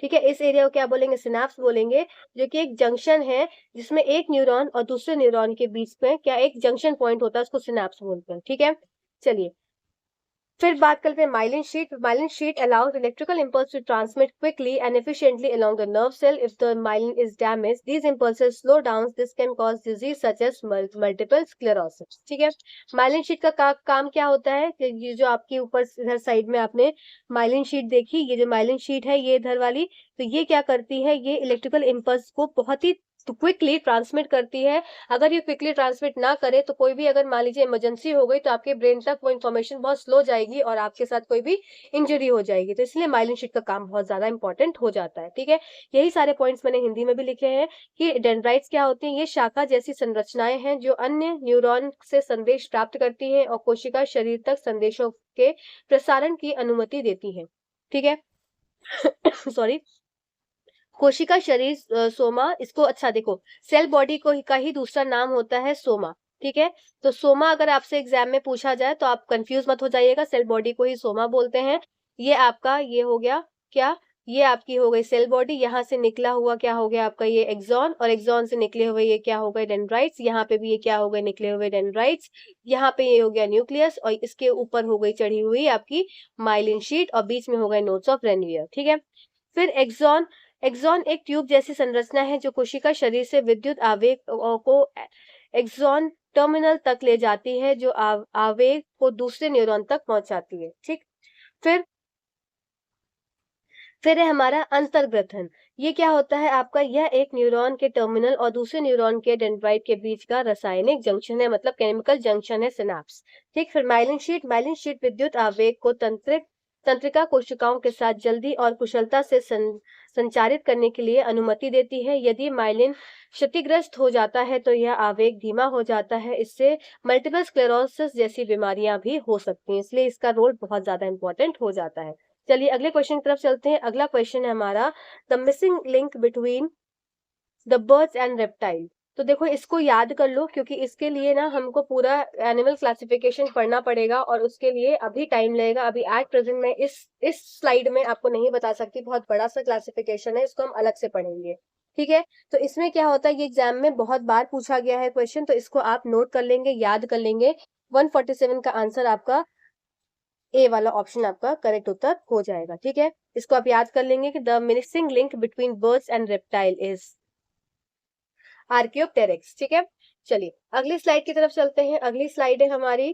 ठीक है। इस एरिया को क्या बोलेंगे? सिनेप्स बोलेंगे, जो कि एक जंक्शन है जिसमें एक न्यूरॉन और दूसरे न्यूरॉन के बीच में क्या एक जंक्शन पॉइंट होता है, उसको सिनेप्स बोलते हैं, ठीक है। चलिए, फिर बात करते हैं myelin sheath. Myelin sheath allows electrical impulse to transmit quickly and efficiently along the nerve cell. If the myelin is damaged, these impulses slow down. This can cause disease such as multiple sclerosis. ठीक है. Myelin sheath का काम क्या होता है कि ये जो आपके ऊपर इधर साइड में आपने माइलिन शीट देखी, ये जो माइलिन शीट है ये इधर वाली, तो ये क्या करती है, ये इलेक्ट्रिकल इम्पल्स को बहुत ही क्विकली ट्रांसमिट करती है. अगर ये क्विकली ट्रांसमिट ना करे तो कोई भी अगर मान लीजिए इमरजेंसी हो गई तो आपके ब्रेन तक वो इन्फॉर्मेशन बहुत स्लो जाएगी और आपके साथ कोई भी इंजरी हो जाएगी. तो इसलिए माइलिन शीट का काम बहुत ज्यादा इंपॉर्टेंट हो जाता है. ठीक है, यही सारे पॉइंट्स मैंने हिंदी में भी लिखे हैं कि डेंड्राइट्स क्या होती हैं. ये शाखा जैसी संरचनाएं हैं जो अन्य न्यूरॉन से संदेश प्राप्त करती हैं और कोशिका शरीर तक संदेशों के प्रसारण की अनुमति देती है. ठीक है. सॉरी. कोशिका शरीर सोमा, इसको अच्छा देखो, सेल बॉडी को का ही दूसरा नाम होता है सोमा. ठीक है, तो सोमा अगर आपसे एग्जाम में पूछा जाए तो आप कंफ्यूज मत हो जाइएगा, सेल बॉडी को ही सोमा बोलते हैं. ये आपका ये हो गया क्या, ये आपकी हो गई सेल बॉडी. यहाँ से निकला हुआ क्या हो गया आपका ये एक्सॉन, और एक्सॉन से निकले हुए ये क्या हो गए डेंड्राइट्स. यहाँ पे भी ये क्या हो गए निकले हुए डेंड्राइट्स. यहाँ पे ये हो गया न्यूक्लियस और इसके ऊपर हो गई चढ़ी हुई आपकी माइलिन शीट और बीच में हो गए नोड्स ऑफ रेनवियर. ठीक है. फिर एक्सॉन. एक्सॉन एक ट्यूब जैसी संरचना है जो कोशिका शरीर से विद्युत आवेग को एक्सॉन टर्मिनल तक ले जाती है, जो आवेग को दूसरे न्यूरॉन तक पहुंचाती है. ठीक. फिर है हमारा अंतर्ग्रथन. ये क्या होता है आपका, यह एक न्यूरॉन के टर्मिनल और दूसरे न्यूरॉन के डेंड्राइट के बीच का रासायनिक जंक्शन है, मतलब केमिकल जंक्शन है, सिनाप्स. ठीक. फिर माइलिन शीट. माइलिन शीट विद्युत आवेग को तंत्रिका कोशिकाओं के साथ जल्दी और कुशलता से संचारित करने के लिए अनुमति देती है. यदि माइलिन क्षतिग्रस्त हो जाता है तो यह आवेग धीमा हो जाता है. इससे मल्टीपल स्क्लेरोसिस जैसी बीमारियां भी हो सकती हैं, इसलिए इसका रोल बहुत ज्यादा इंपॉर्टेंट हो जाता है. चलिए अगले क्वेश्चन की तरफ चलते हैं. अगला क्वेश्चन है हमारा the missing link between the birds and reptile. तो देखो इसको याद कर लो क्योंकि इसके लिए ना हमको पूरा एनिमल क्लासिफिकेशन पढ़ना पड़ेगा और उसके लिए अभी टाइम लगेगा. अभी एट प्रेजेंट में इस स्लाइड में आपको नहीं बता सकती, बहुत बड़ा सा क्लासिफिकेशन है, इसको हम अलग से पढ़ेंगे. ठीक है. तो इसमें क्या होता है, ये एग्जाम में बहुत बार पूछा गया है क्वेश्चन, तो इसको आप नोट कर लेंगे, याद कर लेंगे. 147 का आंसर आपका ए वाला ऑप्शन आपका करेक्ट उत्तर हो जाएगा. ठीक है, इसको आप याद कर लेंगे कि the missing link between birds and reptile is Archaeopteryx. ठीक है. चलिए अगली स्लाइड की तरफ चलते हैं. अगली स्लाइड है हमारी,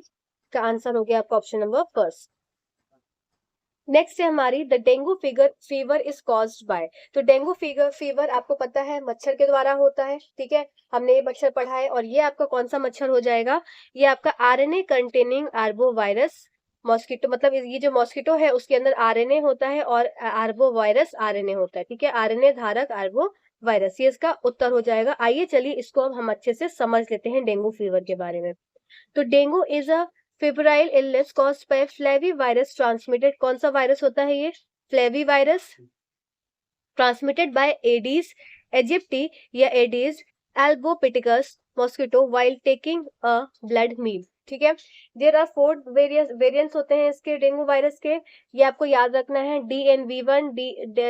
का आंसर हो गया आपका ऑप्शन नंबर फर्स्ट. नेक्स्ट है हमारी the dengue fever is caused by. तो डेंगू फीवर आपको पता है मच्छर के द्वारा होता है. ठीक है, हमने ये मच्छर पढ़ा है. और ये आपका कौन सा मच्छर हो जाएगा, ये आपका RNA containing arbo virus mosquito, मतलब ये जो मॉस्किटो है उसके अंदर आरएनए होता है और आर्बो वायरस आरएनए होता है. ठीक है, आरएनए धारक आर्बो वायरस, ये इसका उत्तर हो जाएगा. आइए चलिए इसको अब हम अच्छे से समझ लेते हैं डेंगू फीवर के बारे में. तो dengue is a febrile illness caused by flavivirus transmitted. कौन सा वायरस होता है ये, flavivirus, transmitted by Aedes aegypti या Aedes albopictus mosquito while taking a blood meal. ठीक है. देयर आर 4 वेरिएंट्स होते हैं इसके डेंगू वायरस के, ये आपको याद रखना है. DNV1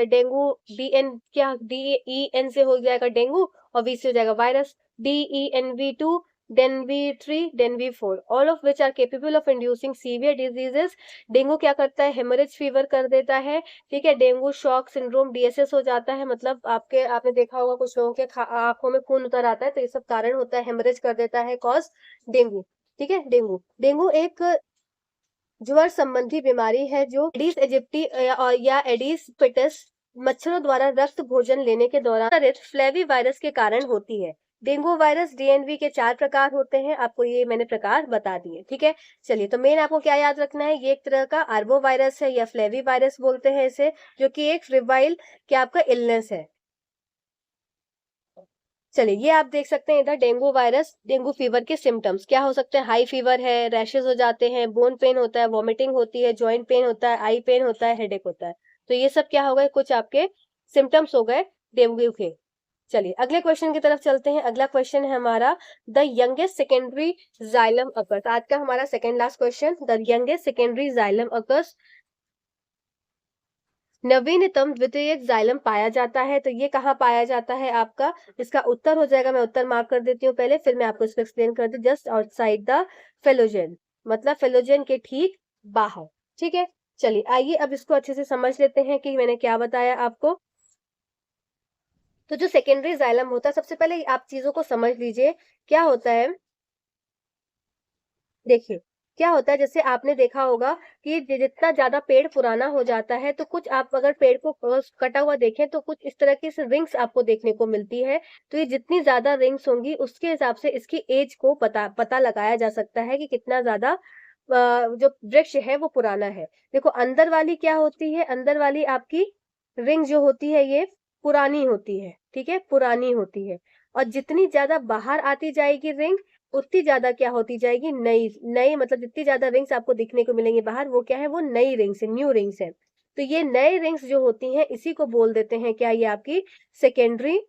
डेंगू, DN क्या DEN से हो जाएगा डेंगू और V से हो जाएगा virus. DENV2, DENV3, DENV4, all of which are capable of inducing severe diseases. Dengue क्या करता है, हेमरेज फीवर कर देता है. ठीक है, डेंगू शॉक सिंड्रोम DSS हो जाता है, मतलब आपने देखा होगा कुछ लोगों के आंखों में खून उतर आता है, तो ये सब कारण होता है, हेमरेज कर देता है कॉज डेंगू. ठीक है. डेंगू एक ज्वर संबंधी बीमारी है जो एडिस एजिप्टी या एडिस पिटस मच्छरों द्वारा रक्त भोजन लेने के दौरान फ्लेवी वायरस के कारण होती है. डेंगू वायरस DNV के 4 प्रकार होते हैं, आपको ये मैंने प्रकार बता दिए. ठीक है. चलिए तो मेन आपको क्या याद रखना है, ये एक तरह का आर्बो वायरस है या फ्लेवी वायरस बोलते हैं इसे, जो कि एक फ्रिवाइल क्या आपका इलनेस है. चलिए ये आप देख सकते हैं इधर डेंगू वायरस, डेंगू फीवर के सिम्टम्स क्या हो सकते हैं, हाई फीवर है, रैशेज हो जाते हैं, बोन पेन होता है, वॉमिटिंग होती है, जॉइंट पेन होता है, आई पेन होता है, हेडेक होता है. तो ये सब क्या हो गए, कुछ आपके सिम्टम्स हो गए डेंगू के. चलिए अगले क्वेश्चन की तरफ चलते हैं. अगला क्वेश्चन है हमारा the youngest secondary xylem occurs. आज का हमारा second last question, the youngest secondary xylem occurs, नवीनतम द्वितीयक जाइलम पाया जाता है. तो ये कहाँ पाया जाता है आपका, इसका उत्तर हो जाएगा, मैं उत्तर मार्क कर देती हूँ पहले, फिर मैं आपको इसको एक्सप्लेन कर दूँ. जस्ट आउटसाइड द फेलोजेन, मतलब फेलोजेन के ठीक बाहर. ठीक है, चलिए आइए अब इसको अच्छे से समझ लेते हैं कि मैंने क्या बताया आपको। तो जो सेकेंडरी जाइलम होता है, सबसे पहले आप चीजों को समझ लीजिए क्या होता है। देखिए क्या होता है, जैसे आपने देखा होगा कि जितना ज्यादा पेड़ पुराना हो जाता है तो कुछ आप अगर पेड़ को कटा हुआ देखें तो कुछ इस तरह की रिंग्स आपको देखने को मिलती है। तो ये जितनी ज्यादा रिंग्स होंगी उसके हिसाब से इसकी एज को पता पता लगाया जा सकता है कि कितना ज्यादा जो वृक्ष है वो पुराना है। देखो अंदर वाली क्या होती है, अंदर वाली आपकी रिंग जो होती है ये पुरानी होती है, ठीक है, पुरानी होती है। और जितनी ज्यादा बाहर आती जाएगी रिंग उतनी ज्यादा क्या होती जाएगी, नई नई, मतलब जितनी ज्यादा रिंग्स आपको दिखने को मिलेंगी बाहर, वो क्या है, वो नई रिंग्स है, न्यू रिंग्स है। तो ये नए रिंग्स जो होती हैं इसी को बोल देते हैं क्या, ये आपकी सेकेंडरी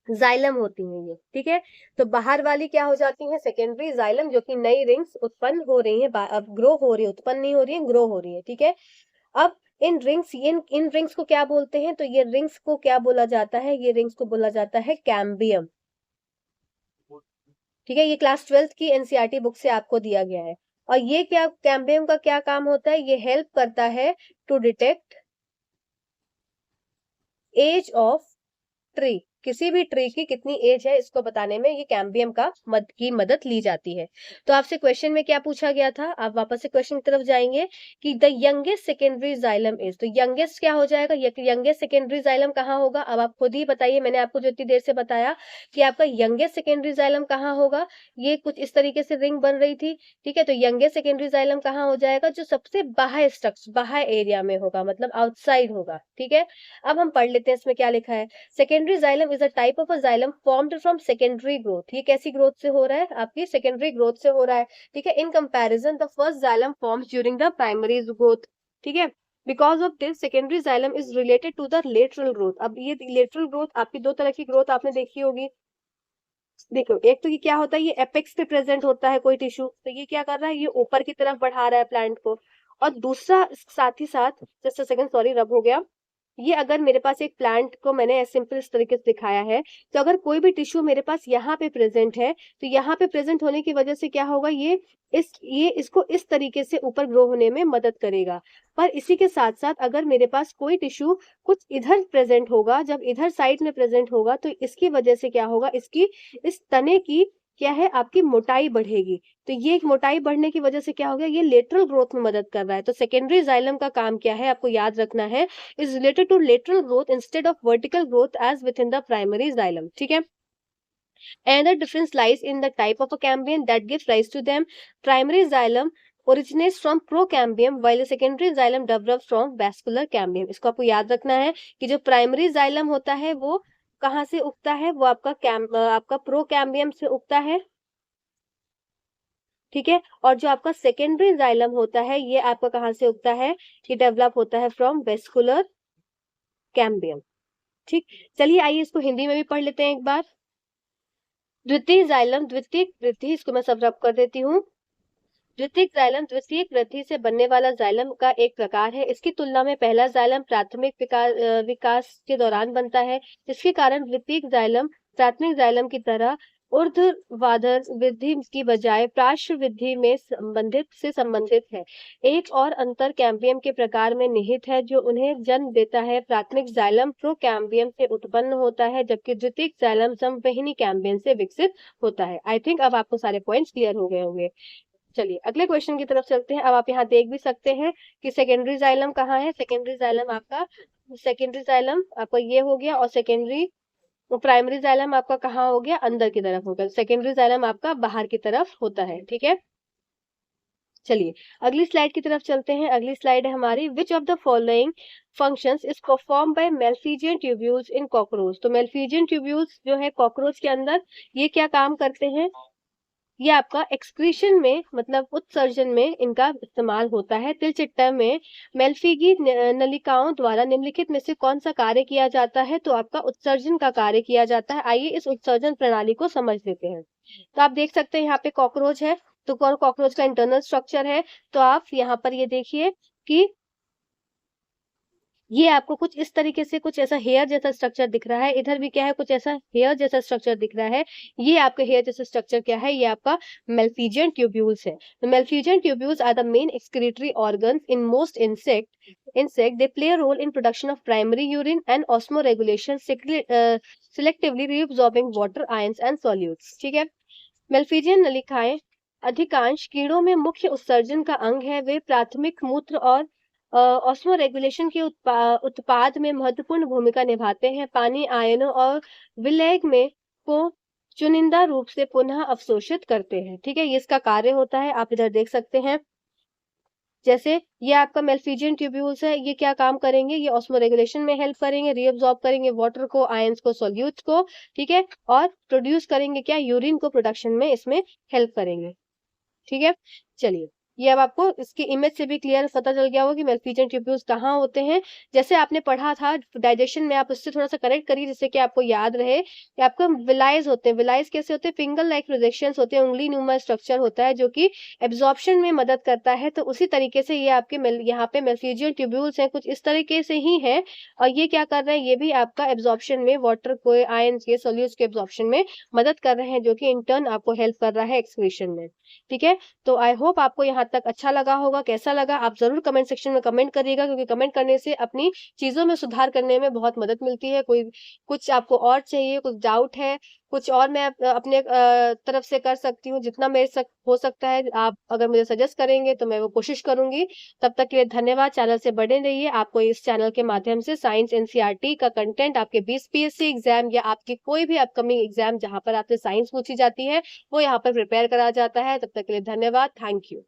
जाइलम होती हैं ये, ठीक है। तो बाहर वाली क्या हो जाती है, सेकेंडरी जाइलम, जो कि नई रिंग्स उत्पन्न हो रही है, अब ग्रो हो रही है, उत्पन्न नहीं हो रही है, ग्रो हो रही है, ठीक है। अब इन रिंग्स को क्या बोलते हैं, तो ये रिंग्स को क्या बोला जाता है, ये रिंग्स को बोला जाता है कैम्बियम, ठीक है। ये क्लास 12th की एनसीईआरटी बुक से आपको दिया गया है। और ये क्या, कैम्बियम का क्या काम होता है, ये हेल्प करता है to detect edge of tree, किसी भी ट्री की कितनी एज है इसको बताने में ये कैम्बियम की मदद ली जाती है। तो आपसे क्वेश्चन में क्या पूछा गया था, आप वापस से क्वेश्चन की तरफ जाएंगे कि the youngest secondary xylem is, तो यंगेस्ट क्या हो जाएगा, यंगेस्ट सेकेंडरी जाइलम कहाँ होगा, अब आप खुद ही बताइए, मैंने आपको जो इतनी देर से बताया कि आपका यंगेस्ट सेकेंडरी जाइलम कहाँ होगा। ये कुछ इस तरीके से रिंग बन रही थी, ठीक है। तो यंगेस्ट सेकेंडरी जाइलम कहाँ हो जाएगा, जो सबसे बाहर स्ट्रक्चर, बाहर एरिया में होगा, मतलब आउटसाइड होगा, ठीक है। अब हम पढ़ लेते हैं इसमें क्या लिखा है। Secondary xylem is a type of a xylem formed from secondary growth, ये कैसी ग्रोथ से हो रहा है, आपकी सेकेंडरी ग्रोथ से हो रहा है, ठीक है। In comparison the first xylem forms during the primary growth, ठीक है। Because of this secondary xylem is related to the lateral growth. अब ये लेटरल ग्रोथ, आपकी दो तरह की ग्रोथ आपने देखी होगी। देखो एक तो ये क्या होता है, ये एपेक्स पे प्रेजेंट होता है कोई टिश्यू, तो ये क्या कर रहा है, ये ऊपर की तरफ बढ़ा रहा है प्लांट को। और दूसरा साथ ही साथ, जस्ट सेकंड, सॉरी रब हो गया, ये अगर मेरे पास एक प्लांट को मैंने सिंपल इस तरीके से दिखाया है, तो अगर कोई भी टिश्यू मेरे पास यहाँ पे प्रेजेंट है, तो यहाँ पे प्रेजेंट होने की वजह से क्या होगा, ये इसको इस तरीके से ऊपर ग्रो होने में मदद करेगा। पर इसी के साथ साथ अगर मेरे पास कोई टिश्यू कुछ इधर प्रेजेंट होगा, जब इधर साइड में प्रेजेंट होगा, तो इसकी वजह से क्या होगा, इसकी इस तने की क्या है, आपकी मोटाई बढ़ेगी। तो ये मोटाई बढ़ने की वजह से क्या हो गया, ये लेटरल ग्रोथ में मदद कर रहा है। तो सेकेंडरी जाइलम का काम क्या है, आपको याद रखना है, is related to lateral growth instead of vertical growth as within the primary xylem, ठीक है। Another difference lies in the type of a cambium that gives rise to them. Primary xylem originates from procambium while a secondary xylem develops from vascular cambium। इसको आपको याद रखना है कि जो primary xylem होता है वो कहाँ से उगता है, वो आपका प्रोकैम्बियम से उगता है, ठीक है। और जो आपका सेकेंडरी जाइलम होता है ये आपका कहाँ से उगता है, ये डेवलप होता है फ्रॉम वेस्कुलर कैम्बियम, ठीक। चलिए आइए इसको हिंदी में भी पढ़ लेते हैं एक बार। द्वितीय जाइलम, द्वितीय वृद्धि, इसको मैं सब रब कर देती हूँ। द्वितीय जाइलम द्वितीय वृद्धि से बनने वाला जाइलम का एक प्रकार है। इसकी तुलना में पहला जाइलम प्राथमिक विकास के दौरान बनता है, जिसके कारण द्वितीय जाइलम प्राथमिक जाइलम की तरह ऊर्ध्वाधर वृद्धि की बजाय पार्श्व वृद्धि में संबंधित है। एक और अंतर कैम्बियम के प्रकार में निहित है जो उन्हें जन्म देता है। प्राथमिक जाइलम प्रोकैम्बियम से उत्पन्न होता है, जबकि द्वितीय जाइलम संवहनी कैम्बियम से विकसित होता है। आई थिंक अब आपको सारे पॉइंट्स क्लियर हो गए होंगे। चलिए अगले क्वेश्चन की तरफ चलते हैं। अब आप यहाँ देख भी सकते हैं कि सेकेंडरी जाइलम कहाँ है, सेकेंडरी जाइलम आपका ये हो गया, और प्राइमरी जाइलम आपका कहाँ हो गया, अंदर की तरफ हो गया। सेकेंडरी जाइलम आपका बाहर की तरफ होता है, ठीक है। चलिए अगली स्लाइड की तरफ चलते हैं। अगली स्लाइड है हमारी, which of the following functions is perform by Malpighian tubules in cockroach. तो मेलफिजियन ट्यूब्यूल्स जो है कॉकरोच के अंदर, ये क्या काम करते हैं, ये आपका एक्सक्रीशन में, मतलब उत्सर्जन में इनका इस्तेमाल होता है। तिलचिट्टा में मेल्फिगी नलिकाओं द्वारा निम्नलिखित में से कौन सा कार्य किया जाता है, तो आपका उत्सर्जन का कार्य किया जाता है। आइए इस उत्सर्जन प्रणाली को समझ लेते हैं। तो आप देख सकते हैं यहाँ पे कॉकरोच है, तो कौन कॉकरोच का इंटरनल स्ट्रक्चर है, तो आप यहाँ पर ये देखिए कि ये आपको कुछ इस तरीके से कुछ ऐसा हेयर जैसा स्ट्रक्चर दिख रहा है, इधर भी क्या है कुछ ऐसा हेयर जैसा स्ट्रक्चर दिख रहा है। ये आपका हेयर जैसा स्ट्रक्चर क्या है? ये आपका मेलफिजियन ट्यूब्यूल्स है। तो Malpighian tubules are the main excretory organs in most insect. They play a role in production of primary urine and osmoregulation, selectively reabsorbing water, ions and solutes. ठीक है। मेलफिजियन नलिकाएं अधिकांश कीड़ों में मुख्य उत्सर्जन का अंग है। वे प्राथमिक मूत्र और ऑस्मो रेगुलेशन के उत्पाद में महत्वपूर्ण भूमिका निभाते हैं। पानी आयनों और विलयन में को चुनिंदा रूप से पुनः अवशोषित करते हैं। ठीक है, ये इसका कार्य होता है। आप इधर देख सकते हैं, जैसे ये आपका मेलफिजियन ट्यूब्यूल्स है, ये क्या काम करेंगे? ये ऑस्मो रेगुलेशन में हेल्प करेंगे, रीअब्सॉर्ब करेंगे वाटर को, आयंस को, सॉल्यूट्स को, ठीक है, और प्रोड्यूस करेंगे क्या? यूरिन को प्रोडक्शन में इसमें हेल्प करेंगे। ठीक है, चलिए ये अब आपको इसकी इमेज से भी क्लियर पता चल गया होगा कि मेलफिजियन ट्यूब्यूल्स कहाँ होते हैं। जैसे आपने पढ़ा था डाइजेशन में, आप उससे थोड़ा सा करेक्ट करिए जिससे कि आपको याद रहे कि आपको विलाइज होते हैं। विलाइज कैसे होते हैं? फिंगर लाइक प्रोजेक्शंस होते हैं, उंगली नुमा स्ट्रक्चर होता है जो कि एब्जॉर्प्शन में मदद करता है। तो उसी तरीके से ये आपके यहाँ पे मेलफिजियन ट्यूब्यूल्स हैं, कुछ इस तरीके से ही है। और ये क्या कर रहे हैं? ये भी आपका एब्जॉर्प्शन में वाटर को, आयन के, सोल्यूट्स के एब्जॉर्प्शन में मदद कर रहे हैं, जो कि इंटर्न आपको हेल्प कर रहा है एक्सक्रीशन में। ठीक है, तो आई होप आपको यहाँ तक अच्छा लगा होगा। कैसा लगा आप जरूर कमेंट सेक्शन में कमेंट करिएगा, क्योंकि कमेंट करने से अपनी चीजों में सुधार करने में बहुत मदद मिलती है। कोई कुछ आपको और चाहिए, कुछ डाउट है, कुछ और मैं अपने तरफ से कर सकती हूँ, जितना मेरे हो सकता है आप अगर मुझे सजेस्ट करेंगे तो मैं वो कोशिश करूंगी। तब तक के लिए धन्यवाद। चैनल से बने रहिए। आपको इस चैनल के माध्यम से साइंस एनसीईआरटी का कंटेंट आपके 20 पीएससी एग्जाम या आपकी कोई भी अपकमिंग एग्जाम जहां पर आपसे साइंस पूछी जाती है, वो यहाँ पर प्रिपेयर करा जाता है। तब तक के लिए धन्यवाद। Thank you.